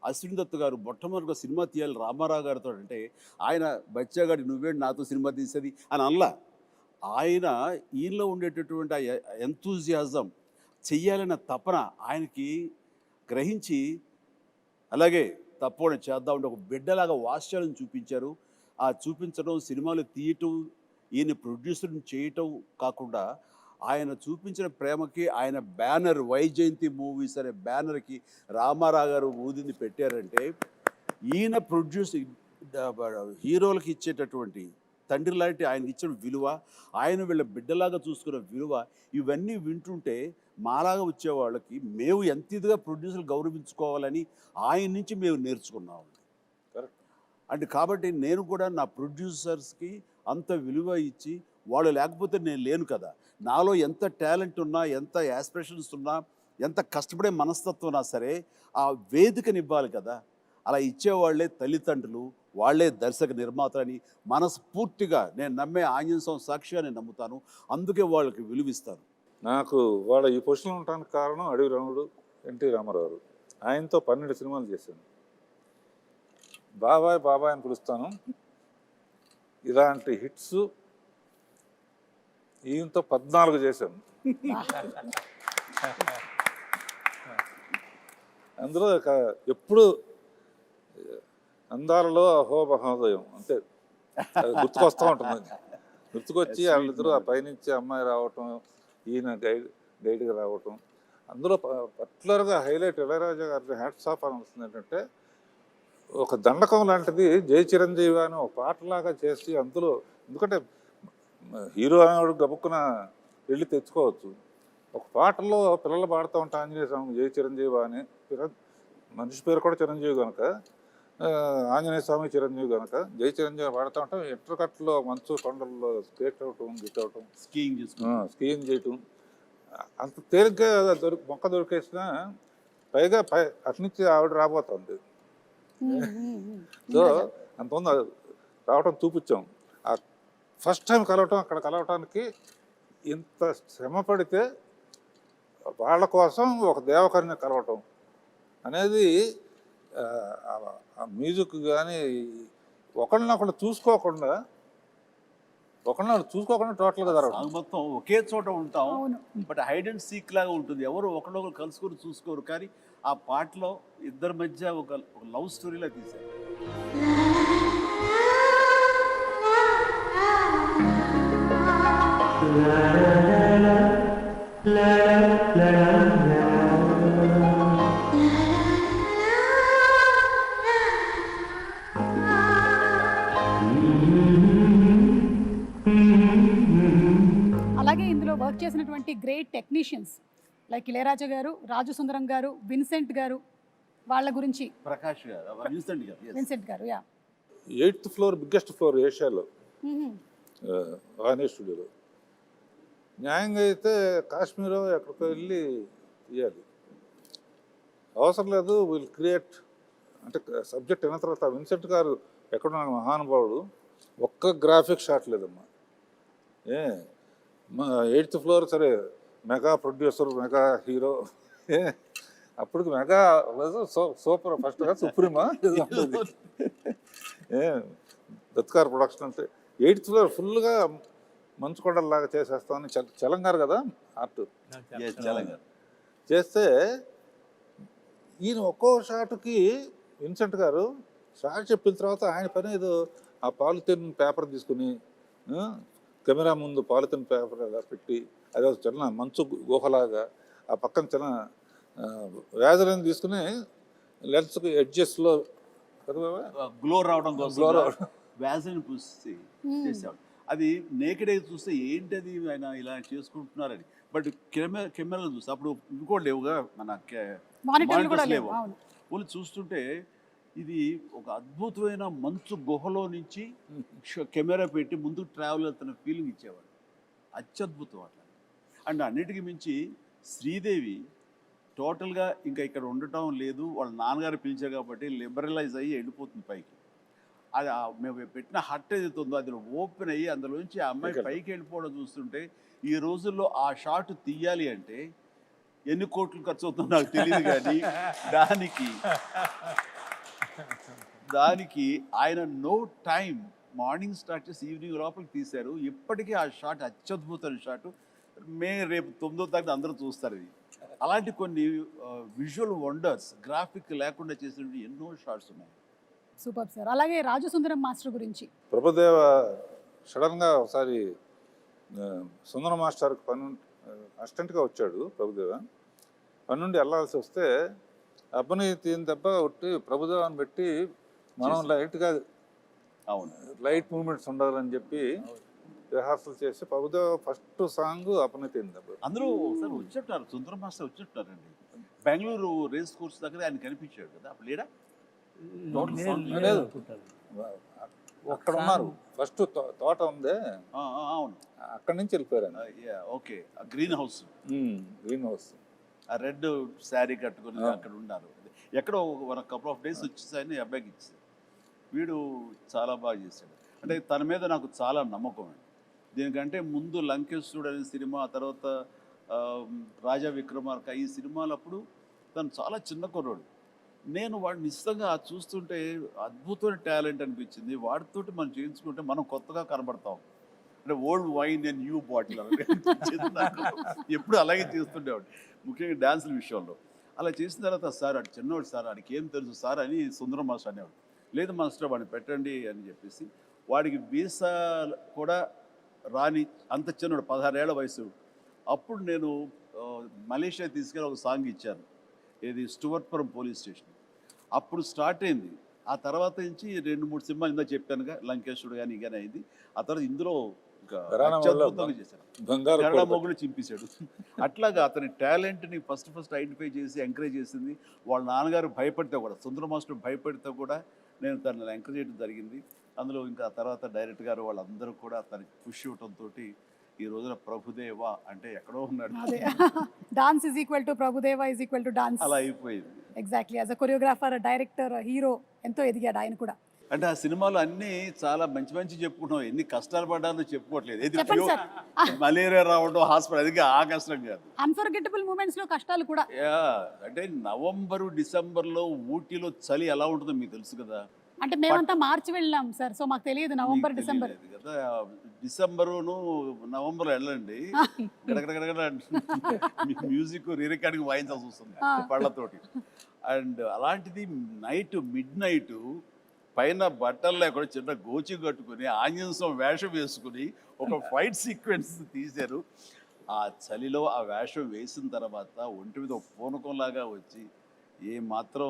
అశ్విన్ దత్ గారు మొట్టమొదటిగా సినిమా తీయాలి రామారావు గారితో అంటే ఆయన బచ్చాగాడి నువ్వేంటి నాతో సినిమా తీసేది అని అనలా. ఆయన ఈయనలో ఉండేటటువంటి ఆ ఎంతూజియాజం, చెయ్యాలన్న తపన ఆయనకి గ్రహించి అలాగే తప్పకుండా చేద్దామంటే ఒక బిడ్డలాగా వాత్సల్యం చూపించారు. ఆ చూపించడం, సినిమాలు తీయటం, ఈయన ప్రొడ్యూసర్ని చేయటం కాకుండా ఆయన చూపించిన ప్రేమకి ఆయన బ్యానర్ వైజయంతి మూవీస్ అనే బ్యానర్కి రామారావు గారు ఊదిని పెట్టారంటే ఈయన హీరోలకు ఇచ్చేటటువంటి తండ్రి లాంటి ఆయనకి ఇచ్చిన విలువ, ఆయన వీళ్ళ బిడ్డలాగా చూసుకున్న విలువ, ఇవన్నీ వింటుంటే మాలాగా వచ్చేవాళ్ళకి మేము ఎంత ఇదిగా ప్రొడ్యూసర్లు గౌరవించుకోవాలని ఆయన నుంచి మేము నేర్చుకున్నాం. అంటే కాబట్టి నేను కూడా నా ప్రొడ్యూసర్స్కి అంత విలువ ఇచ్చి, వాళ్ళు లేకపోతే నేను లేను కదా. నాలో ఎంత టాలెంట్ ఉన్నా, ఎంత యాస్పిరేషన్స్ ఉన్నా, ఎంత కష్టపడే మనస్తత్వం ఉన్నా సరే ఆ వేదికనివ్వాలి కదా. అలా ఇచ్చేవాళ్లే తల్లిదండ్రులు, వాళ్లే దర్శక నిర్మాతలని మనస్ఫూర్తిగా నేను నమ్మే ఆంజనేయ స్వామి సాక్షిగా నేను నమ్ముతాను. అందుకే వాళ్ళకి విలువిస్తాను. నాకు వాళ్ళ ఈ పొజిషన్లో ఉండడానికి కారణం అడవి రాముడు, ఎన్టీ రామారావు గారు. ఆయనతో 12 సినిమాలు చేశాను. బాబాయ్ బాబాయ్ అని పిలుస్తాను. ఇలాంటి హిట్స్ ఈయనతో 14 చేశాను. అందులో ఎప్పుడు అందాలలో అహో మహోదయం అంతే గుర్తుకొస్తూ ఉంటుంది. గుర్తుకొచ్చి వాళ్ళిద్దరూ ఆ పైనుంచి అమ్మాయి రావటం, ఈయన గైడ్గా రావటం. అందులో పర్టికులర్గా హైలైట్ ఇళయరాజా గారి హ్యాట్స్ ఆఫ్ అనిపిస్తుంది ఏంటంటే, ఒక దండకం లాంటిది జై చిరంజీవి అని ఒక పాటలాగా చేసి అందులో, ఎందుకంటే హీరో అనేవాడు గబుక్కున వెళ్ళి తెచ్చుకోవచ్చు. ఒక పాటలో పిల్లలు పాడుతూ ఉంటాం ఆంజనేయ స్వామి జై చిరంజీవి అని, మనిషి పేరు కూడా చిరంజీవి కనుక, ఆంజనేయ స్వామి చిరంజీవి కనుక జై చిరంజీవి పాడుతూ ఉంటాం. ఇంటర్కట్లో మంచు కొండల్లో స్కేట్ అవటం, గిట్ అవటం, స్కీయింగ్ చేయటం అంత తేలిగ్గా మొక్క దొరికేసిన, పైగా అట్నుంచి ఆవిడ రాబోతుంది. సో అంతమంది రావటం చూపించాం. ఆ ఫస్ట్ టైం కలవటం, అక్కడ కలవటానికి ఇంత శ్రమ పడితే వాళ్ళ కోసం ఒక దేవకరిని కలవటం అనేది మ్యూజిక్ కానీ ఒకళ్ళనొకళ్ళు చూసుకోకుండా టోటల్గా జరగదు. మొత్తం ఒకే చోట ఉంటాం, బట్ హైడ్ అండ్ సీక్ లాగా ఉంటుంది. ఎవరు ఒకళ్ళొకరు కలుసుకొని చూసుకోరు, కానీ ఆ పాటలో ఇద్దరి మధ్య ఒక లవ్ స్టోరీలా తీశారు. వర్క్ చేసినటువంటి గ్రేట్ టెక్నీషియన్స్ లైక్ ఇళయరాజా గారు, రాజు సుందరం గారు, విన్సెంట్ గారు, వాళ్ళ గురించి. Prakash garu, Vincent garu, yeah. 8th floor biggest floor ఏషియాలో వానే స్టూడియోలో. న్యాయంగా అయితే కాశ్మీరో ఎక్కడికో వెళ్ళి తీయాలి, అవసరం లేదు. విల్ క్రియేట్ అంటే సబ్జెక్ట్ అయిన తర్వాత విన్సెంట్ గారు ఎక్కడున్న మహానుభావుడు, ఒక్క గ్రాఫిక్ షాట్ లేదమ్మా. 8th ఫ్లోర్ సరే, మెగా ప్రొడ్యూసర్, మెగా హీరో, అప్పటికి మెగా సూపర్ ఫస్ట్ సుప్రీమా దత్కార్ ప్రొడక్షన్ అంటే 8th ఫ్లోర్ ఫుల్గా మంచుకొండలాగా చేసేస్తామని చలంగారు కదా ఆర్ట్ చేస్తే, ఈయన ఒక్కో షాట్కి విన్సెంట్ గారు షాట్ చెప్పిన తర్వాత ఆయన పని ఏదో ఆ పాలిథిన్ పేపర్ తీసుకుని కెమెరా ముందు పాలిథిన్ పేపర్ అలా పెట్టి, అదే చిన్న మంచు గుహలాగా ఆ పక్కన చిన్న వ్యాజలను తీసుకుని లెన్స్కి ఎడ్జెస్లో గ్లో రావడం కోసం వ్యాజన్ పూసి చేసేవాడు. అది నేకెడ్ అయితే చూస్తే ఏంటది ఆయన ఇలా చేసుకుంటున్నారని, బట్ కెమెరాలు చూస్తే అప్పుడు ఇంకోటి లేవుగా, మన మానిటర్స్ లేవు. వాళ్ళు చూస్తుంటే ఇది ఒక అద్భుతమైన మంచు గుహలో నుంచి కెమెరా పెట్టి ముందుకు ట్రావెల్ అవుతున్న ఫీలింగ్ ఇచ్చేవాడు. అత్యద్భుతం అట్లా. అండ్ అన్నిటికీ మించి శ్రీదేవి టోటల్గా ఇంకా ఇక్కడ ఉండటం లేదు, వాళ్ళ నాన్నగారు పిలిచారు కాబట్టి లిబరలైజ్ అయ్యి వెళ్ళిపోతుంది పైకి. అది మేము పెట్టిన హట్ ఏదైతే ఉందో అది ఓపెన్ అయ్యి అందులోంచి ఆ అమ్మాయి పైకి వెళ్ళిపోవడం చూస్తుంటే, ఈ రోజుల్లో ఆ షాట్ తీయాలి అంటే ఎన్ని కోట్లు ఖర్చు అవుతుందో నాకు తెలియదు, కానీ దానికి ఆయన నో టైం, మార్నింగ్ స్టార్ట్ చేసి ఈవినింగ్ లోపలికి తీశారు. ఇప్పటికీ ఆ షాట్ అత్యద్భుతమైన షాట్. రేపు 9వ తారీఖు అందరూ చూస్తారు ఇది. అలాంటి కొన్ని విజువల్ వండర్స్, గ్రాఫిక్ లేకుండా చేసిన ఎన్నో షాట్స్ ఉన్నాయి. Super sir. అలాగే రాజు సుందరం మాస్టర్ గురించి. ప్రభుదేవ సడన్గా ఒకసారి సుందరం మాస్టర్కి అసిస్టెంట్గా వచ్చాడు. ప్రభుదేవ పని నుండి వెళ్ళాల్సి వస్తే అబ్బని తీని దెబ్బ కొట్టి ప్రభుదేవాన్ని పెట్టి మనం లైట్గా లైట్ మూమెంట్స్ ఉండాలని చెప్పి రిహార్సల్ చేసి ప్రభుదేవ ఫస్ట్ సాంగ్ అబ్బని తీని దెబ్బ. అందరూ ఒకసారి వచ్చేటారు, సుందరం మాస్టర్ వచ్చేటారండి. బెంగళూరు రేస్ కోర్స్ దగ్గర ఆయన కనిపించాడు కదా, అప్పుడు లేడా? లేదు, అక్కడ ఉన్నారు. ఫస్ట్ తోట ఉందే, అవును, అక్కడి నుంచి వెళ్ళిపోయారు. ఓకే, గ్రీన్ హౌస్, ఆ రెడ్ శారీ కట్టుకుని అక్కడ ఉన్నారు. ఎక్కడో ఒక కపుల్ ఆఫ్ డేస్ వచ్చేసాయని అబ్బాయికి ఇచ్చేసారు. వీడు చాలా బాగా చేశాడు. అంటే తన మీద నాకు చాలా నమ్మకం అండి. దీనికంటే ముందు లంకేశ్వరుడు అనే సినిమా, ఆ తర్వాత రాజా విక్రమార్క, ఈ సినిమాలప్పుడు తను చాలా చిన్న కుర్రాడు. నేను వాడిని నిశ్చితంగా చూస్తుంటే అద్భుతమైన టాలెంట్ అనిపించింది. వాడితోటి మనం చేయించుకుంటే మనం కొత్తగా కనబడతాం. అంటే old wine and new bottle ఎప్పుడు అలాగే చేస్తుండేవాడు, ముఖ్యంగా డ్యాన్సుల విషయంలో. అలా చేసిన తర్వాత సార్ అటు చిన్నవాడు సార్, వాడికి ఏం తెలుసు సార్ అని సుందరం మాస్టర్ అనేవాడు. లేదు మాస్టర్ వాడిని పెట్టండి అని చెప్పేసి, వాడికి వీసా కూడా రాని అంత చిన్నవాడు, 16 ఏళ్ల వయసు. అప్పుడు నేను మలేషియా తీసుకెళ్ళి ఒక సాంగ్ ఇచ్చాను, ఇది స్టువర్ట్పురం పోలీస్ స్టేషన్. అప్పుడు స్టార్ట్ అయింది. ఆ తర్వాత నుంచి 2-3 సినిమాలు ఇందా చెప్పానుగా, లంకేశ్వరుడు కానీ కానీ అయింది. ఆ తర్వాత ఇందులో కన్నడ మొగుడు చింపేశాడు. అట్లాగా అతని టాలెంట్ని ఫస్ట్ ఐడెంటిఫై చేసి ఎంకరేజ్ చేసింది. వాళ్ళ నాన్నగారు భయపడితే కూడా, సుందర మాస్టర్ భయపడితే కూడా నేను తనని ఎంకరేజ్ చేయడం జరిగింది. అందులో ఇంకా తర్వాత డైరెక్టర్ గారు వాళ్ళందరూ కూడా తనకి పుష్ ఇవ్వడంతో ఈ రోజున ప్రభుదేవ అంటే ఎక్కడో ఉన్నాడు. Dance is equal to Prabhudeva is equal to dance, అలా అయిపోయింది. Exactly. As a choreographer, director, hero ఎంతో ఎదిగాడు ఆయన కూడా. అంటే ఆ సినిమాలు అన్నీ చాలా మంచి చెప్పుకుంటాం. ఎన్ని కష్టాలు పడ్డారో చెప్పుకోవట్లేదు. మలేరియా రావడం, హాస్పిటల్, అది ఆ కష్టం కాదు. అన్ఫర్గెటబుల్ మూమెంట్స్ లో కష్టాలు కూడా. అంటే నవంబరు డిసెంబర్లో ఊటీలో చలి ఎలా ఉంటుందో మీకు తెలుసు కదా. అంటే మేమంతా మార్చి వెళ్ళాం సార్, సో మాకు తెలియదు నవంబర్ డిసెంబర్ కదా. డిసెంబరును నవంబర్ వెళ్ళండి, మ్యూజిక్ రికార్డింగ్ వాయించాల్సి వస్తుంది పళ్ళతోటి. అండ్ అలాంటిది మిడ్ నైట్ పైన బట్టలు లేకుండా చిన్న గోచి కట్టుకుని ఆంజనేయం వేషం వేసుకుని ఒక ఫైట్ సీక్వెన్స్ తీశారు. ఆ చలిలో ఆ వేషం వేసిన తర్వాత ఒంటి మీద పూనకంలాగా వచ్చి ఏ మాత్రం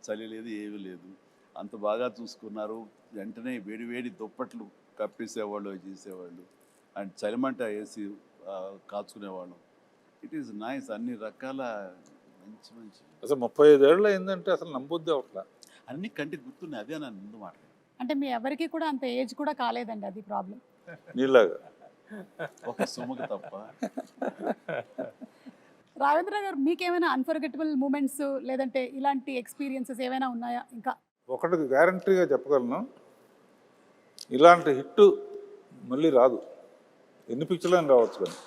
చలి లేదు, ఏమీ లేదు, అంత బాగా చూసుకున్నారు. వెంటనే వేడి దుప్పట్లు కప్పేసేవాళ్ళు, చేసేవాళ్ళు. అండ్ చలిమంట వేసి కాచుకునేవాళ్ళం. It is nice. అన్ని రకాల మంచి మంచి అసలు 35 ఏళ్ళు అయిందంటే అసలు నమ్మొద్దే అట్లా. అన్ని కంటికి గుర్తున్నాయి. అదే నా ముందు మాట. అంటే మీ ఎవరికి కూడా అంత ఏజ్ కూడా కాలేదండి, అది ప్రాబ్లం. నీలాగా ఒక సుమకు తప్ప. రావేంద్ర గారు, మీకేమైనా అన్ఫర్గెటబుల్ మూమెంట్స్ లేదంటే ఇలాంటి ఎక్స్పీరియన్సెస్ ఏమైనా ఉన్నాయా? ఇంకా ఒకటి గ్యారంటీగా చెప్పగలను, ఇలాంటి హిట్ మళ్ళీ రాదు. ఎన్ని పిక్చర్లని రావచ్చు కానీ.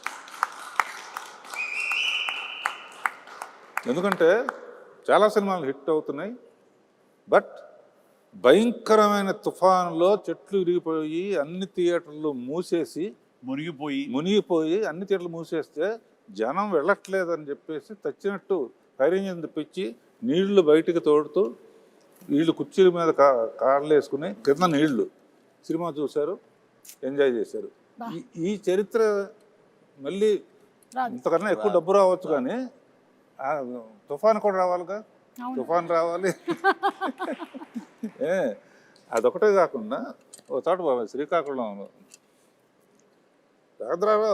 ఎందుకంటే చాలా సినిమాలు హిట్ అవుతున్నాయి, బట్ భయంకరమైన తుఫానులో చెట్లు విరిగిపోయి అన్ని థియేటర్లు మునిగిపోయి అన్ని థియేటర్లు మూసేస్తే జనం వెళ్ళట్లేదని చెప్పేసి తెచ్చినట్టు ఫైర్ ఇంజిన్ తెప్పించి నీళ్లు బయటికి తోడుతూ వీళ్ళు కుర్చీల మీద కాళ్ళు వేసుకుని కింద నీళ్లు సినిమా చూశారు, ఎంజాయ్ చేశారు. ఈ చరిత్ర మళ్ళీ ఇంతకన్నా ఎక్కువ డబ్బు రావచ్చు, కానీ తుఫాన్ కూడా రావాలిగా. తుఫాన్ రావాలి. అదొకటే కాకుండా ఓ చోట శ్రీకాకుళం రాఘద్రావు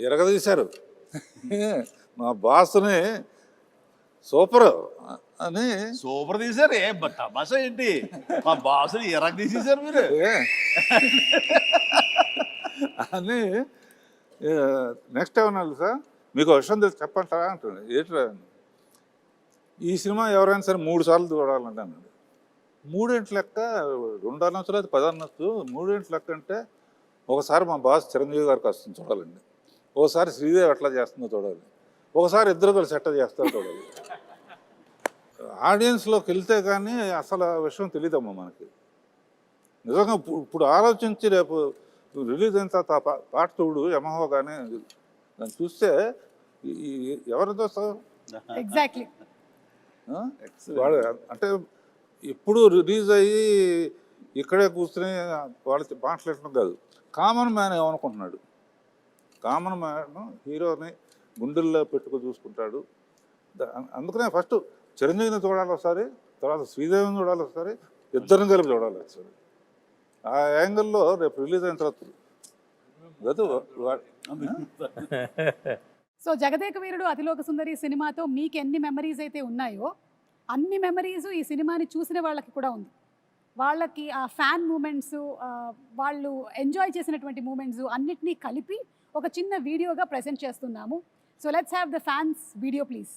ఎరగదీశారు. మా బాసుని సూపర్ తీశారు. తమాషా ఏంటి, మా బాసుని ఎరగ తీసేశారు మీరు అని. నెక్స్ట్ ఏమన్నా సార్ మీకు విషయం తెలిసి చెప్పంటారా అంటుంది. ఏంటి ఈ సినిమా ఎవరైనా సరే 3 సార్లు చూడాలంటే అన్నాడు. 3 ఏంటి లెక్క, 2 అనొచ్చు లేదు 10 అనొచ్చు. 3 ఏంటి లెక్క అంటే ఒకసారి మా బాస్ చిరంజీవి గారికి వస్తుంది చూడాలండి, ఒకసారి శ్రీదేవి ఎట్లా చేస్తుందో చూడాలి, ఒకసారి ఇద్దరు కలిసి ఎట్లా చేస్తారో చూడాలి. ఆడియన్స్లోకి వెళ్తే కానీ అసలు ఆ విషయం తెలియదమ్మా మనకి. నిజంగా ఇప్పుడు ఆలోచించి రేపు రిలీజ్ అయిన తర్వాత పాట చూడు యమహో కానీ దాన్ని చూస్తే ఎవరితో ఎగ్జాక్ట్లీ వాడు అంటే ఇప్పుడు రిలీజ్ అయ్యి ఇక్కడే కూర్చుని వాళ్ళు మాట్లాడటం కాదు, కామన్ మ్యాన్ ఏమనుకుంటున్నాడు. కామన్ మ్యాన్ హీరోని గుండెల్లో పెట్టుకు చూసుకుంటాడు. అందుకనే ఫస్ట్ చిరంజీవిని చూడాలి ఒకసారి, తర్వాత శ్రీదేవిని చూడాలి ఒకసారి, ఇద్దరిని కలిపి చూడాలి ఒకసారి. ఆ యాంగిల్లో రేపు రిలీజ్ అయిన తర్వాత సో జగదేక వీరుడు అతిలోక సుందరి సినిమాతో మీకు ఎన్ని మెమరీస్ అయితే ఉన్నాయో అన్ని మెమరీస్ ఈ సినిమాని చూసిన వాళ్ళకి కూడా ఉంది. వాళ్ళకి ఆ ఫ్యాన్ మూమెంట్స్, వాళ్ళు ఎంజాయ్ చేసినటువంటి మూమెంట్స్ అన్నిటినీ కలిపి ఒక చిన్న వీడియోగా ప్రెజెంట్ చేస్తున్నాము. So let's have the fans video please.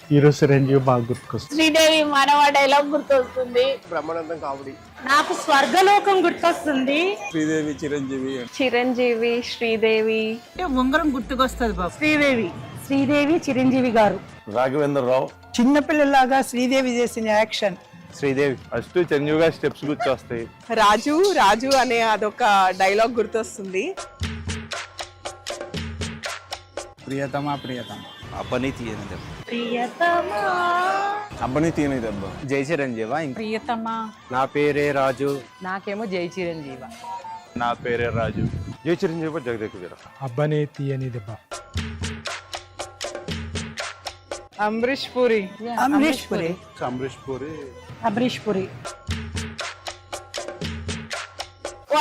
Hero Chiranjeevi బాగా గుర్తుకొస్తుంది. శ్రీదేవి మానవ డైలాగ్ గుర్తొస్తుంది. బ్రహ్మానందం కామెడీ. నాకు స్వర్గలోకం గుర్తొస్తుంది. శ్రీదేవి చిరంజీవి. చిరంజీవి శ్రీదేవి ఉంగరం గుర్తుకొస్తుంది బాబు. శ్రీదేవి చిరంజీవి గారు. రాఘవేంద్ర రావు. చిన్నపిల్లలాగా శ్రీదేవి చేసిన యాక్షన్. శ్రీదేవి ఫస్ట్ చిరంజీవి గారి స్టెప్స్ గుర్తొస్తాయి. రాజు అనే అదొక డైలాగ్ గుర్తొస్తుంది. ప్రియతమా అబ్బని తీయని దెబ్బ. జై చిరంజీవా. ప్రియతమా. నా పేరే రాజు. నాకేమో జై చిరంజీవ. నా పేరే రాజు. జై చిరంజీవి జగదేక వీర. అబ్బని తీయని దెబ్బ. అమరీష్ పురి.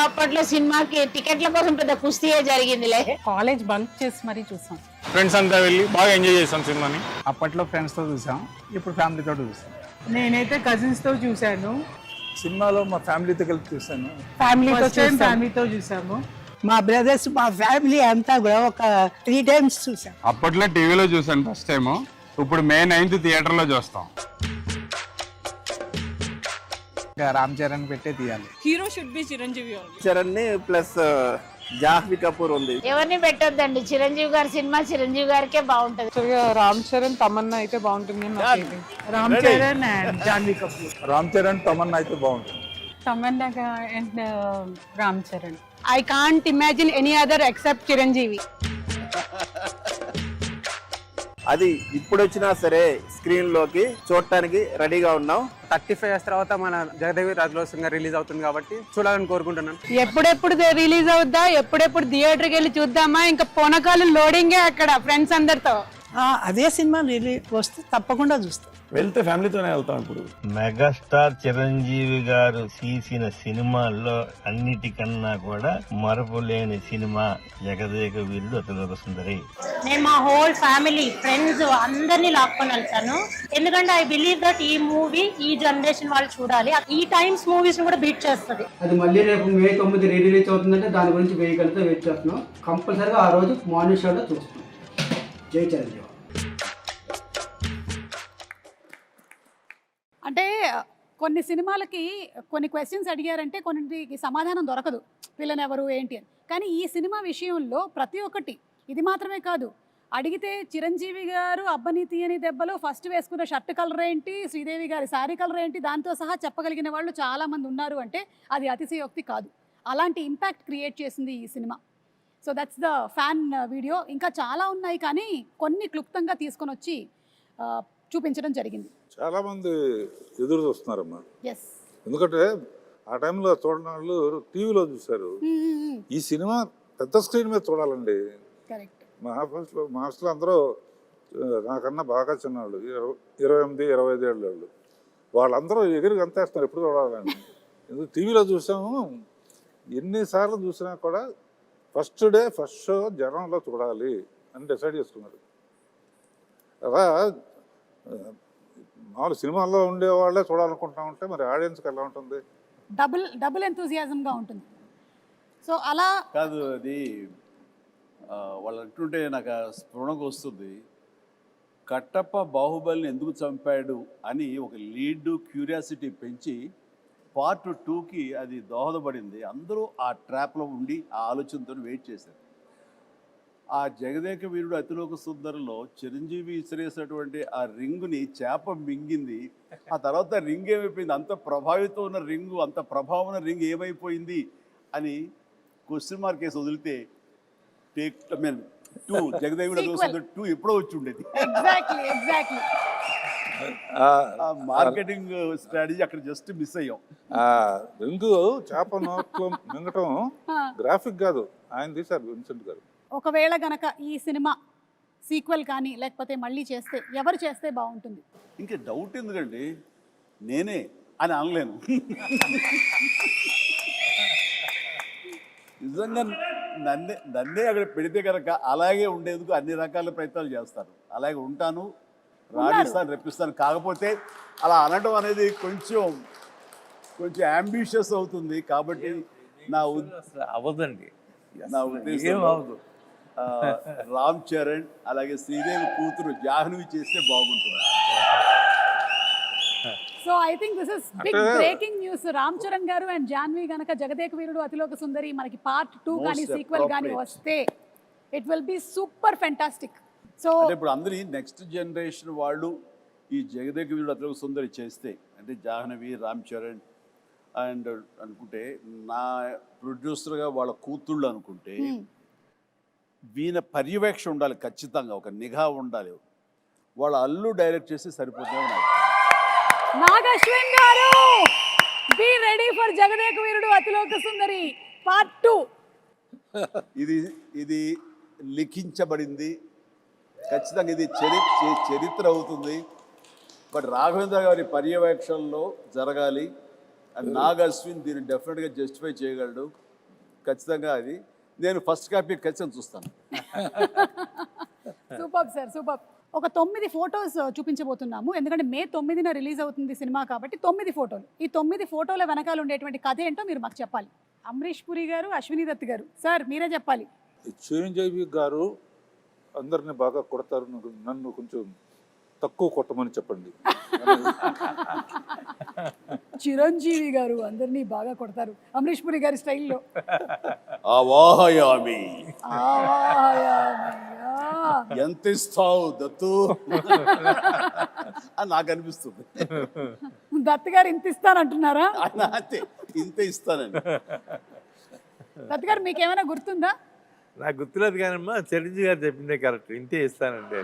అప్పట్లో సినిమాకి టికెట్ల కోసం పెద్ద కుస్తీయే జరిగిందిలే. కాలేజ్ బంక్ చేసి మరీ చూసాం. ఫ్రెండ్స్ అంతా వెళ్ళి బాగా ఎంజాయ్ చేసాం సినిమాని. అప్పట్లో ఫ్రెండ్స్ తో చూసాం, ఇప్పుడు ఫ్యామిలీతో చూసాం. నేనైతే కజిన్స్ తో చూసాను. సినిమాలో మా ఫ్యామిలీతో కలిపి చూసాను. ఫ్యామిలీతో చూసాము. మా బ్రదర్స్, మా ఫ్యామిలీ అంతా కూడా ఒక 3 times చూసాం. అప్పట్లో టీవీలో చూసాను ఫస్ట్ టైం, ఇప్పుడు May 9th థియేటర్లో చూస్తాం. రామ్ చరణ్ పెట్టే తీయాలి. Hero should be Chiranjeevi. Charan plus Jahnavi Kapoor ఉంది. ఎవరిని పెట్టొద్దండి, చిరంజీవి గారి సినిమా చిరంజీవి గారికే బాగుంటది. రామ్ చరణ్ తమన్నా అయితే బాగుంటుంది. రామ్ చరణ్ అండ్ జాహ్నవి కపూర్. రామ్ చరణ్ తమన్నా అయితే బాగుంటుంది. Tamannaah and Ram Charan. I can't imagine any other except Chiranjeevi. అది ఇప్పుడు వచ్చినా సరే స్క్రీన్ లోకి చూడటానికి రెడీగా ఉన్నాం. 35 years తర్వాత మన జగదేవి రాజులోకంగా రిలీజ్ అవుతుంది కాబట్టి చూడాలని కోరుకుంటున్నాను. ఎప్పుడెప్పుడు రిలీజ్ అవుద్దా, ఎప్పుడెప్పుడు థియేటర్కి వెళ్ళి చూద్దామా, ఇంకా పోనకాలం లోడింగే అక్కడ ఫ్రెండ్స్ అందరితో. అదే సినిమా రిలీజ్ వస్తే తప్పకుండా చూస్తాం. వెళ్తే ఫ్యామిలీతోనే వెళ్తాం ఇప్పుడు. మెగాస్టార్ చిరంజీవి గారు తీసిన సినిమాల్లో అన్నిటికన్నా కూడా మరపులేని సినిమా జగదేక వీరుడు అతిలోక సుందరి. నేను మా హోల్ ఫ్యామిలీ ఫ్రెండ్స్ అందరినీ లాక్కొని వెళ్తాను. ఎందుకంటే ఐ బిలీవ్ దట్ ఈ మూవీ ఈ జనరేషన్ వాళ్ళు చూడాలి. ఈ టైమ్స్ మూవీస్ కూడా బీట్ చేస్తుంది. అది మళ్ళీ రేపు May 9 రిలీజ్ అవుతుందంటే దాని గురించి వేయగలిగితే వెయిట్ చేస్తున్నాం. కంపల్సరిగా ఆ రోజు మార్నింగ్ షోలో చూస్తున్నాం. జై చిరంజీవి. అంటే కొన్ని సినిమాలకి కొన్ని క్వశ్చన్స్ అడిగారంటే కొన్నిటికి సమాధానం దొరకదు, వీళ్ళని ఎవరు ఏంటి అని. కానీ ఈ సినిమా విషయంలో ప్రతి ఒక్కటి, ఇది మాత్రమే కాదు, అడిగితే చిరంజీవి గారు అబ్బని తీయని దెబ్బలో ఫస్ట్ వేసుకున్న షర్ట్ కలర్ ఏంటి, శ్రీదేవి గారి శారీ కలర్ ఏంటి, దాంతో సహా చెప్పగలిగిన వాళ్ళు చాలామంది ఉన్నారు అంటే అది అతిశయోక్తి కాదు. అలాంటి ఇంపాక్ట్ క్రియేట్ చేసింది ఈ cinema. So that's the fan video. ఇంకా చాలా ఉన్నాయి కానీ కొన్ని క్లుప్తంగా తీసుకొని వచ్చి చూపించడం జరిగింది. చాలా మంది ఎదురు చూస్తున్నారమ్మా. ఎస్, ఎందుకంటే ఆ టైంలో చూడని వాళ్ళు టీవీలో చూశారు. ఈ సినిమా పెద్ద స్క్రీన్ మీద చూడాలండి. కరెక్ట్. మా హాస్టల్లో అందరూ నాకన్నా బాగా చిన్నవాళ్ళు, 28, 25 ఏళ్ళ వాళ్ళు. వాళ్ళందరూ ఎగిరి గంతేస్తున్నారు ఎప్పుడు చూడాలని. ఎందుకు టీవీలో చూసాము, ఎన్నిసార్లు చూసినా కూడా ఫస్ట్ డే ఫస్ట్ షో జనంలో చూడాలి అని డిసైడ్ చేసుకున్నారు. అలా మామూలు సినిమాల్లో ఉండే వాళ్ళే చూడాలనుకుంటా ఉంటే మరి ఆడియన్స్కి ఎలా ఉంటుంది? డబుల్ ఎంతూజియాజంగా ఉంటుంది. సో అలా కాదు, అది వాళ్ళు అంటుంటే నాకు స్ఫురణకు వస్తుంది. కట్టప్ప బాహుబలిని ఎందుకు చంపాడు అని ఒక లీడ్ క్యూరియాసిటీ పెంచి పార్ట్ 2కి అది దోహదపడింది. అందరూ ఆ ట్రాప్లో ఉండి ఆ ఆలోచనతో వెయిట్ చేశారు. ఆ జగదేక వీరుడు అతిలోక సుందరిలో చిరంజీవి ఇసిరేసినటువంటి ఆ రింగుని చేప మింగింది. ఆ తర్వాత రింగ్ ఏమైపోయింది, అంత ప్రభావితం ఉన్న రింగు, అంత ప్రభావం ఉన్న రింగ్ ఏమైపోయింది అని క్వశ్చన్ మార్క్ వేసి వదిలితే టేక్ 2 జగదేక వీరుడు అతిలోక సుందరి 2 ఎప్పుడో వచ్చి ఉండేది. ఎగ్జాక్ట్లీ ఆ మార్కెటింగ్ స్ట్రాటజీ అక్కడ జస్ట్ మిస్ అయ్యాం. రింగు చేప నోట్లో మింగటం గ్రాఫిక్ కాదు, ఆయన తీశారు విన్సెంట్ గారు. ఒకవేళ గనక ఈ సినిమా సీక్వెల్ కానీ లేకపోతే మళ్ళీ చేస్తే ఎవరు చేస్తే బాగుంటుంది? ఇంకా డౌట్ ఎందుకండి, నేనే అని అనలేను. నిజంగా నన్నే అక్కడ పెడితే కనుక అలాగే ఉండేందుకు అన్ని రకాల ప్రయత్నాలు చేస్తారు. అలాగే ఉంటాను, రాణిస్తాను, రెప్పిస్తాను. కాకపోతే అలా అనడం అనేది కొంచెం అంబిషియస్ అవుతుంది. కాబట్టి అవ్వదండి, నా ఉద్దేశం రామ్ చరణ్ అలాగే శ్రీదేవి కూతురు జాహ్నవి చేస్తే బాగుంటుంది. So I think this is big breaking news. Ram Charan garu and Jahnavi గనక జగదేక వీరుడు అతిలోక సుందరి మనకి పార్ట్ 2 కానీ సీక్వెల్ కానీ వస్తే it will be super fantastic. So ఇప్పుడు అందరి నెక్స్ట్ జనరేషన్ వాళ్ళు ఈ జగదేక వీరుడు అతిలోక సుందరి చేస్తే, అంటే జాహ్నవి, రామ్ చరణ్ అండ్ అనుకుంటే నా ప్రొడ్యూసర్గా వాళ్ళ కూతుళ్ళు అనుకుంటే వీణ పర్యవేక్షణ ఉండాలి, ఖచ్చితంగా ఒక నిఘా ఉండాలి. వాళ్ళ అల్లు డైరెక్ట్ చేసి సరిపోతుంది. నాగశ్విన్ గారు, be ready for Jagadeka Veerudu Athiloka Sundari part 2. ఇది లిఖించబడింది, ఖచ్చితంగా ఇది చరిత్ర అవుతుంది. బట్ రాఘవేంద్ర గారి పర్యవేక్షణలో జరగాలి. అండ్ నాగ్ అశ్విన్ దీన్ని డెఫినెట్గా జస్టిఫై చేయగలడు. ఖచ్చితంగా అది నేను ఫస్ట్ కాపీ ఖచ్చితంగా చూస్తాను. Super sir, super. ఒక 9 ఫొటోస్ చూపించబోతున్నాము. ఎందుకంటే May 9న రిలీజ్ అవుతుంది సినిమా కాబట్టి 9 ఫోటోలు. ఈ 9 ఫోటోల వెనకాల ఉండేటువంటి కథ ఏంటో మీరు మాకు చెప్పాలి. అమరీష్ పురి గారు, అశ్విని దత్ గారు, సార్ మీరే చెప్పాలి. చిరంజీవి గారు అందరిని బాగా కొడతారు, నన్ను కొంచెం తక్కువ కొట్టమని చెప్పండి. చిరంజీవి గారు అందరినీ బాగా కొడతారు అమరీష్ పురి గారి స్టైల్లో. ఎంత ఇస్తావు దత్తు అని నాకు అనిపిస్తుంది. దత్ గారు ఇంత ఇస్తానంటున్నారా? అంతే, ఇంత ఇస్తానండి. దత్ గారు మీకేమైనా గుర్తుందా? నాకు గుర్తులేదు కానమ్మా, చిరంజీవి గారు చెప్పిందే కరెక్ట్, ఇంతే ఇస్తానండి.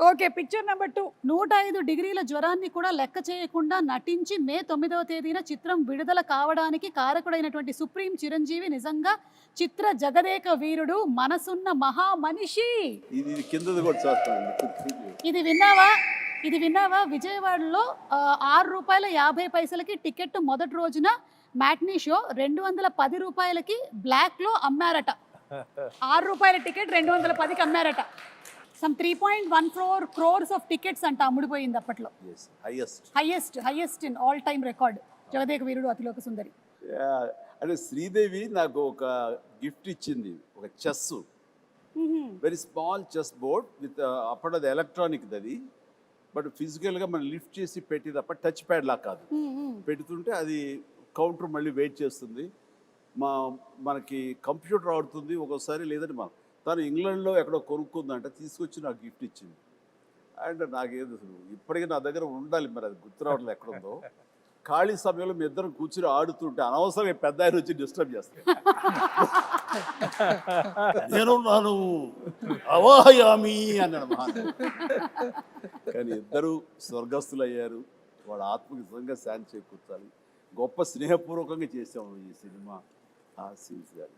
Okay, picture number 2. 105 డిగ్రీల జ్వరాన్ని కూడా లెక్క చేయకుండా నటించి మే 9వ తేదీన చిత్రం విడుదల కావడానికి కారకుడైనటువంటి సుప్రీం చిరంజీవి నిజంగా చిత్ర జగదేక వీరుడు, మనసున్న మహా మనిషి. ఇది కిందది కూడా చూస్తానండి. ఇది విన్నావా? విజయవాడలో ₹6.50 టికెట్ మొదటి రోజున మ్యాట్నీ షో 210 రూపాయలకి బ్లాక్లో అమ్మారట. ₹6 టికెట్ 210కి అమ్మారట. సమ్ 3.14 crores ఆఫ్ టికెట్స్ అంట అమ్ముడిపోయింది అప్పట్లో. Highest in all time record Jagadeka Veerudu Athiloka Sundari. అంటే శ్రీదేవి నాకు ఒక గిఫ్ట్ ఇచ్చింది, ఒక chess, very small chess board with అప్పుడు అది ఎలక్ట్రానిక్ అది, బట్ ఫిజికల్గా మనం లిఫ్ట్ చేసి పెట్టి తప్ప టచ్ ప్యాడ్ లా కాదు. పెడుతుంటే అది కౌంటర్ మళ్ళీ వెయిట్ చేస్తుంది. మనకి కంప్యూటర్ ఆడుతుంది ఒక్కోసారి, లేదంటే తను ఇంగ్లాండ్లో ఎక్కడో కొనుక్కుందంటే తీసుకొచ్చి నాకు గిఫ్ట్ ఇచ్చింది. అండ్ నాకేదో ఇప్పటికీ నా దగ్గర ఉండాలి, మరి అది గుర్తు రావట్లేదు ఎక్కడుందో. ఖాళీ సమయంలో మీ ఇద్దరం కూర్చుని ఆడుతుంటే అనవసరంగా పెద్ద ఆయన వచ్చి డిస్టర్బ్ చేస్తాను. నేను నాను అవాయామి అన్నాడు మహాన్. కానీ ఇద్దరు స్వర్గస్థులు అయ్యారు. వాళ్ళ ఆత్మకి నిజంగా శాంతి చేకూర్చాలి. గొప్ప స్నేహపూర్వకంగా చేసాము ఈ సినిమా. ఆ సీన్స్ గారు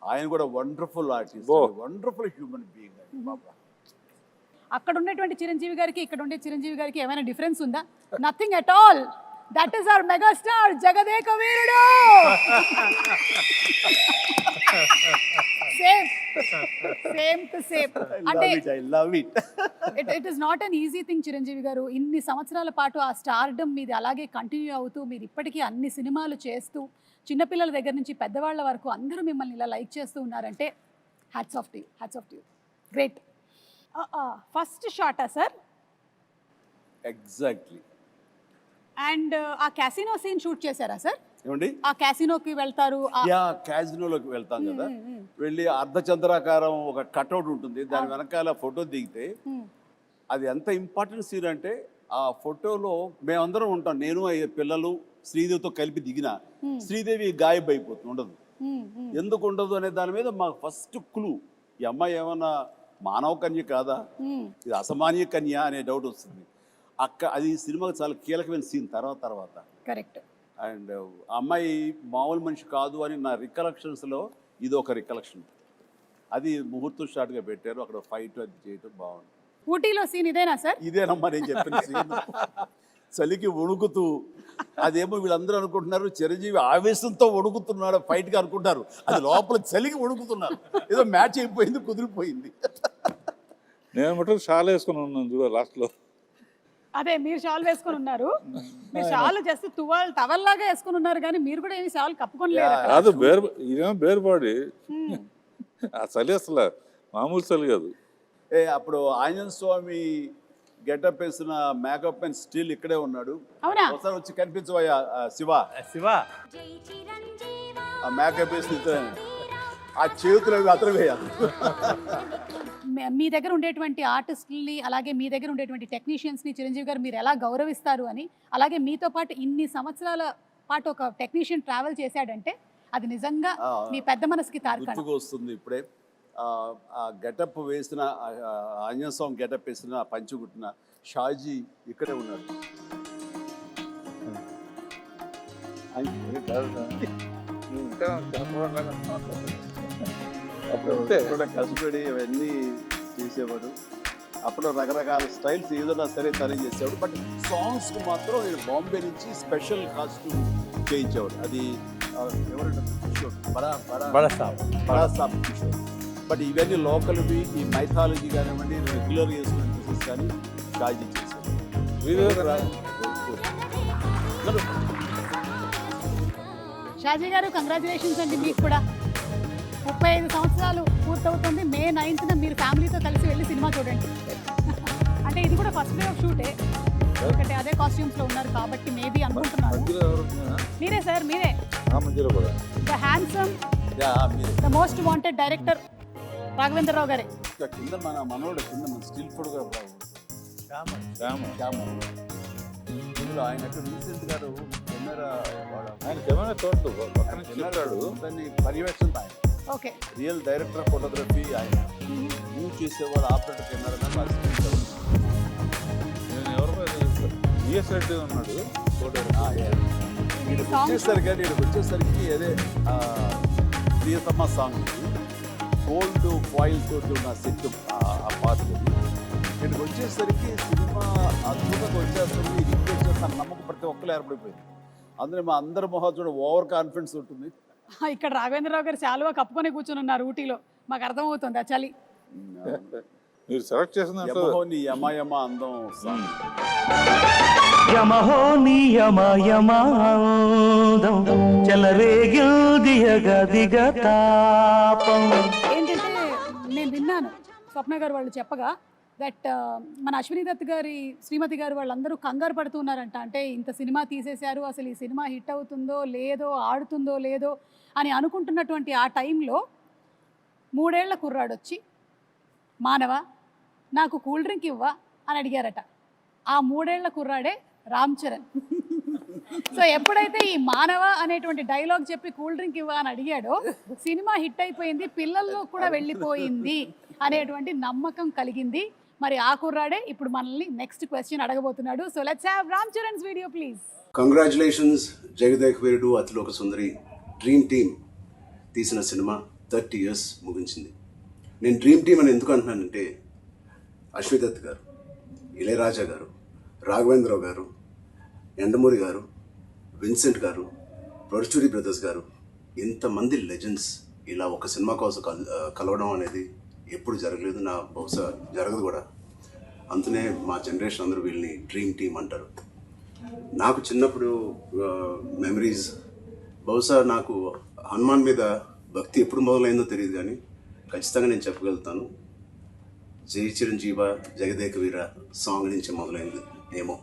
ఆయన కూడా wonderful artist, wonderful human being అండి బాబా. అక్కడ ఉన్నటువంటి చిరంజీవి గారికి ఇక్కడ ఉండే చిరంజీవి గారికి ఏమైనా డిఫరెన్స్ ఉందా? Nothing at all. That is our megastar Jagadeka Veerudu. Same to same. అంటే it is not an easy thing Chiranjeevi garu. ఇన్ని సంవత్సరాల పాటు ఆ స్టార్డమ్ మీది అలాగే కంటిన్యూ అవుతూ మీరు ఇప్పటికీ అన్ని సినిమాలు చేస్తూ చిన్నపిల్లల దగ్గర నుంచి పెద్దవాళ్ళ వరకు అందరూ మిమ్మల్ని ఇలా లైక్ చేస్తూ ఉన్నారంటే hats off to you. Great. First షాటా సార్? ఎగ్జాక్ట్లీ. అండ్ ఆ క్యాసినో సీన్ షూట్ చేశారా సార్? ఏమండి? ఆ క్యాసినోకి వెళ్తారు. క్యాసినోలోకి వెళ్తాం కదా, వెళ్ళి అర్ధచంద్రాకారం ఒక కట్అవుట్ ఉంటుంది, దాని వెనకాల ఫోటో దిగితే అది ఎంత ఇంపార్టెంట్ సీన్ అంటే ఆ ఫోటోలో మేమందరం ఉంటాం. నేను పిల్లలు శ్రీదేవితో కలిపి దిగిన శ్రీదేవి గాయబ్ అయిపోతుంది, ఉండదు. ఎందుకు ఉండదు అనే దాని మీద మాకు ఫస్ట్ క్లూ, ఈ అమ్మాయి ఏమన్నా మానవ కన్య కాదా, ఇది అసామాన్య కన్య అనే డౌట్ వస్తుంది. అది సినిమాకి చాలా కీలకమైన సీన్ తర్వాత. కరెక్ట్. అండ్ అమ్మాయి మామూలు మనిషి కాదు అని నా రికలెక్షన్స్లో ఇది ఒక రికలెక్షన్. అది ముహూర్తం షాట్గా పెట్టారు, అక్కడ ఫైట్ అది చేయటం బాగుంది. ఊటీలో సీన్ ఇదేనా సార్? ఇదేనమ్మా నేను చెప్పిన సీన్. చలికి వణుకుతూ, అదేమో వీళ్ళందరూ అనుకుంటున్నారు చిరంజీవి ఆవేశంతో వణుకుతున్నాడు ఫైట్గా అనుకుంటారు, అది లోపల చలికి వణుకుతున్నారు. ఏదో మ్యాచ్ అయిపోయింది, కుదిరిపోయింది. నేను మటుకు షాల్ వేసుకుని ఉన్నాను చూడ లాస్ట్లో. అదే మీరు షాల్ వేసుకొని ఉన్నారు. మీరు షాల్ జస్ట్ టవల్ లాగా వేసుకొని ఉన్నారు, కానీ మీరు కూడా ఏమి షాల్ కప్పుకొని లేదు. అది ఇదేమో బేర్ బాడీ. ఆ చలి అసలు మామూలు చలి కాదు. అప్పుడు ఆంజనేయ స్వామి గెటప్ వేసిన మేకప్ అండ్ స్టిల్ ఇక్కడే ఉన్నాడు. అవునా? ఒకసారి వచ్చి కనిపించవయ్యా శివ. ఆ మేకప్ వేసిన ఆ చేతులు అతను వేయాలి. మీ దగ్గర ఉండేటువంటి ఆర్టిస్టుల్ని, అలాగే మీ దగ్గర ఉండేటువంటి టెక్నీషియన్స్ని చిరంజీవి గారు మీరు ఎలా గౌరవిస్తారు అని, అలాగే మీతో పాటు ఇన్ని సంవత్సరాల పాటు ఒక టెక్నీషియన్ ట్రావెల్ చేశాడంటే అది నిజంగా మీ పెద్ద మనసుకి తార్కాణం. వస్తుంది ఇప్పుడే ఆ గెటప్ వేసిన ఆంజనేయ స్వామి గెటప్ వేసిన పంచుకుట్టిన షాజీ ఇక్కడే ఉన్నాడు. అప్పుడు కష్టపడి అవన్నీ చేసేవాడు. అప్పుడు రకరకాల స్టైల్స్ ఏదైనా సరే తయారు చేసేవాడు. బట్ సాంగ్స్కి మాత్రం బాంబే నుంచి స్పెషల్ కాస్ట్యూమ్ చేయించేవాడు. అది ఎవరంటే కిషోర్, బడా సాబ్ కిషోర్. బట్ ఇవన్నీ లోకల్వి, ఈ మైథాలజీ కానివ్వండి, రెగ్యులర్ చేసుకునే డ్రెస్సెస్ కానీ షాజీ చేసేవాడు. షాజీ గారు కంగ్రాచులేషన్స్ అండి. మీకు కూడా 35 సంవత్సరాలు పూర్తవుతుంది. మే 9th మీరు ఫ్యామిలీతో కలిసి వెళ్ళి సినిమా చూడండి. అంటే ఇది కూడా ఫస్ట్ డే ఆఫ్ షూటే, ఎందుకంటే అదే కాస్ట్యూమ్స్లో ఉన్నారు కాబట్టి మేబీ అనుకుంటున్నారు. మీరే సార్, మీరే the handsome, the most wanted director Raghavendra Rao గారే. కింద మన మనోడు కింద మన స్టిల్ ఫోటోగ్రాఫర్ ఇందులో ఆయన విన్సెంట్ గారు కెమెరా పర్యవేక్షణ ఆయన. ఓకే. రియల్ డైరెక్టర్ ఫోటోగ్రఫీ ఆయన. యూజ్ చేసేవాడు ఆపరేటర్ కెమెరా. బిఎస్ రెడ్డి ఉన్నాడు వీడికి వచ్చేసరికి అదే ప్రియతమ్మ సాంగ్ గోల్డ్ ఫాయిల్ తోటి ఉన్న సెట్ ఆ పార్ట్ వీడికి వచ్చేసరికి సినిమా అద్భుతంగా వచ్చేస్తుంది రిక్వెస్ట్ చేస్తున్న నమ్మకం ప్రతి ఒక్కరు ఏర్పడిపోయింది. అందులో మా అందరి మొహం ఓవర్ కాన్ఫిడెన్స్ ఉంటుంది. ఇక్కడ రాఘవేంద్రరావు గారు శాలువా కప్పుకొని కూర్చొని ఉన్నారు ఊటీలో, మాకు అర్థమవుతుంది ఆ చలి. మీరు సెలెక్ట్ చేసిన యమహో నీ యమయమ అందం సాంగ్. యమహో నీ యమయమాందం చెలరేగిల్దియగ దిగతాపం. ఏంటంటే నేను విన్నాను స్వప్న గారు వాళ్ళు చెప్పగా దట్ మన అశ్విని దత్ గారి శ్రీమతి గారు వాళ్ళందరూ కంగారు పడుతున్నారంట. అంటే ఇంత సినిమా తీసేశారు, అసలు ఈ సినిమా హిట్ అవుతుందో లేదో, ఆడుతుందో లేదో అని అనుకుంటున్నటువంటి ఆ టైంలో 3 ఏళ్ల కుర్రాడు వచ్చి మానవ నాకు కూల్ డ్రింక్ ఇవ్వా అని అడిగారట. ఆ 3 ఏళ్ల కుర్రాడే రామ్ చరణ్. సో ఎప్పుడైతే ఈ మానవ అనేటువంటి డైలాగ్ చెప్పి కూల్ డ్రింక్ ఇవ్వా అని అడిగాడో సినిమా హిట్ అయిపోయింది, పిల్లల్లో కూడా వెళ్ళిపోయింది అనేటువంటి నమ్మకం కలిగింది. మరి ఆ కుర్రాడే ఇప్పుడు మనల్ని నెక్స్ట్ క్వశ్చన్ అడగబోతున్నాడు. So let's have Ram Charan's video please. Congratulations Jagadek Veerudu Athiloka Sundari dream team తీసిన సినిమా 30 years ముగించింది. నేను డ్రీమ్ టీమ్ అని ఎందుకు అంటున్నానంటే అశ్విని దత్ గారు, ఇళయరాజా గారు, రాఘవేంద్రరావు గారు, ఎండమూరి గారు, విన్సెంట్ గారు, పరుచూరి బ్రదర్స్ గారు, ఇంతమంది లెజెండ్స్ ఇలా ఒక సినిమా కోసం కలవడం అనేది ఎప్పుడు జరగలేదు, నా బహుశా జరగదు కూడా. అందునే మా జనరేషన్ అందరూ వీళ్ళని డ్రీమ్ టీమ్ అంటారు. నాకు చిన్నప్పుడు మెమరీస్, బహుశా నాకు హనుమాన్ మీద భక్తి ఎప్పుడు మొదలైందో తెలియదు, కానీ ఖచ్చితంగా నేను చెప్పగలుగుతాను జై చిరంజీవ జగదేక వీర సాంగ్ నుంచి మొదలైంది ఏమో.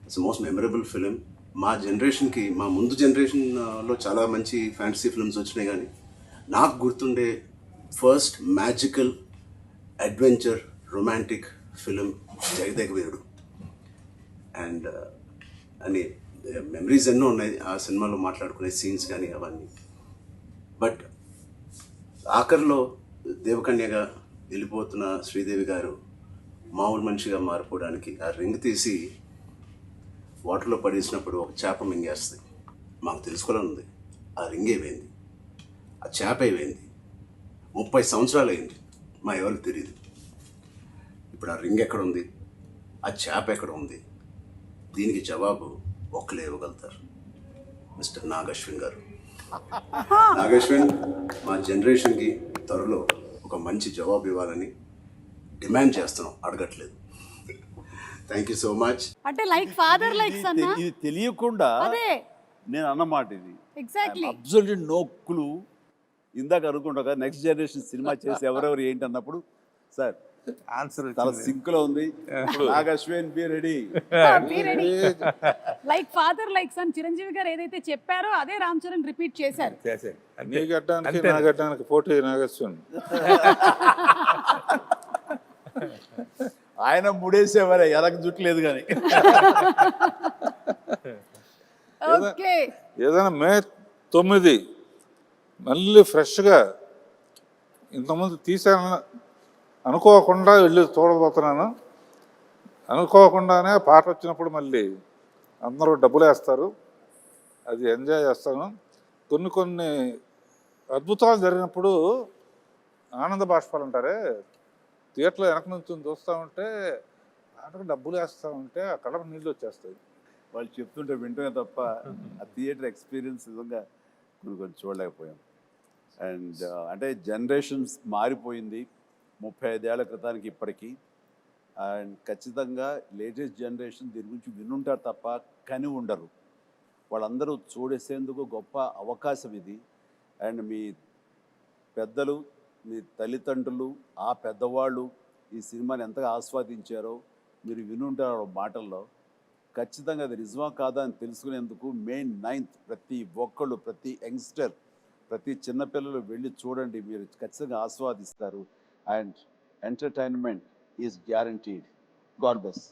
It's most memorable film. మా జనరేషన్కి, మా ముందు జనరేషన్లో చాలా మంచి ఫ్యాంటసీ ఫిల్మ్స్ వచ్చినాయి, కానీ నాకు గుర్తుండే first magical adventure romantic film Jagadeka Veerudu. And అని మెమరీస్ ఎన్నో ఉన్నాయి ఆ సినిమాలో, మాట్లాడుకునే సీన్స్ కానీ అవన్నీ. బట్ ఆఖరిలో దేవకన్యగా వెళ్ళిపోతున్న శ్రీదేవి గారు మామూలు మనిషిగా మారిపోవడానికి ఆ రింగ్ తీసి వాటర్లో పడేసినప్పుడు ఒక చేప మింగేస్తుంది. మాకు తెలుసుకోవాలని ఉంది ఆ రింగ్ ఏమైంది, ఆ చేప ఏమైంది. 30 సంవత్సరాలు అయింది, మా ఎవరికి తెలియదు. ఇప్పుడు ఆ రింగ్ ఎక్కడ ఉంది, ఆ చేప ఎక్కడ ఉంది, దీనికి జవాబు ఒక్కలే ఇవ్వగలుగుతారు, మిస్టర్ నాగశ్విన్ గారు. నాగశ్విన్ మా జనరేషన్కి త్వరలో ఒక మంచి జవాబు ఇవ్వాలని డిమాండ్ చేస్తున్నాం, అడగట్లేదు. Thank you so much. అంటే లైక్ ఫాదర్ లైక్ సన్. ఇది తెలియకుండా అదే నేను అన్నమాట ఇది. Exactly absolute no clue. ఇందాక అనుకుంటా నెక్స్ట్ జనరేషన్ సినిమా చేసి ఎవరెవరు ఏంటి అన్నప్పుడు సార్ ఆన్సర్ చాలా సింక్ లో ఉంది. Nag Ashwin be ready. Like father like son Chiranjeevi garu ఏదైతే చెప్పారో అదే రామ్ చరణ్ రిపీట్ చేశారు. నీ గడ్డానికి నా గడ్డానికి పోటీ నాగశ్విన్. ఆయన ముడేసేవారే, ఎనకు జుట్టు లేదు కానీ. ఓకే, ఏదైనా May 9 మళ్ళీ ఫ్రెష్గా ఇంతకుముందు తీసాను అనుకోకుండా వెళ్ళి చూడబోతున్నాను. అనుకోకుండానే పాట వచ్చినప్పుడు మళ్ళీ అందరూ డబ్బులు వేస్తారు, అది ఎంజాయ్ చేస్తాను. కొన్ని అద్భుతాలు జరిగినప్పుడు ఆనంద బాష్పాలు అంటారే, థియేటర్లో వెనక నుంచి చూస్తూ ఉంటే ఆటకు డబ్బులు వేస్తూ ఉంటే ఆ కళ్ళకు నీళ్ళు వచ్చేస్తాయి. వాళ్ళు చెప్తుంటే వింటమే తప్ప ఆ థియేటర్ ఎక్స్పీరియన్స్ నిజంగా కొన్ని చూడలేకపోయాం. అండ్ అంటే జనరేషన్స్ మారిపోయింది 35 ఏళ్ల క్రితానికి ఇప్పటికీ. అండ్ ఖచ్చితంగా లేటెస్ట్ జనరేషన్ దీని గురించి వినుంటారు తప్ప కని ఉండరు. వాళ్ళందరూ చూడేసేందుకు గొప్ప అవకాశం ఇది. అండ్ మీ పెద్దలు, మీ తల్లిదండ్రులు, ఆ పెద్దవాళ్ళు ఈ సినిమాని ఎంతగా ఆస్వాదించారో మీరు వినుంటారు మాటల్లో. ఖచ్చితంగా అది నిజమా కాదా అని తెలుసుకునేందుకు May 9th ప్రతి ఒక్కళ్ళు, ప్రతి యంగ్స్టర్, ప్రతి చిన్నపిల్లలు వెళ్ళి చూడండి, మీరు ఖచ్చితంగా ఆస్వాదిస్తారు. And entertainment is guaranteed. God bless.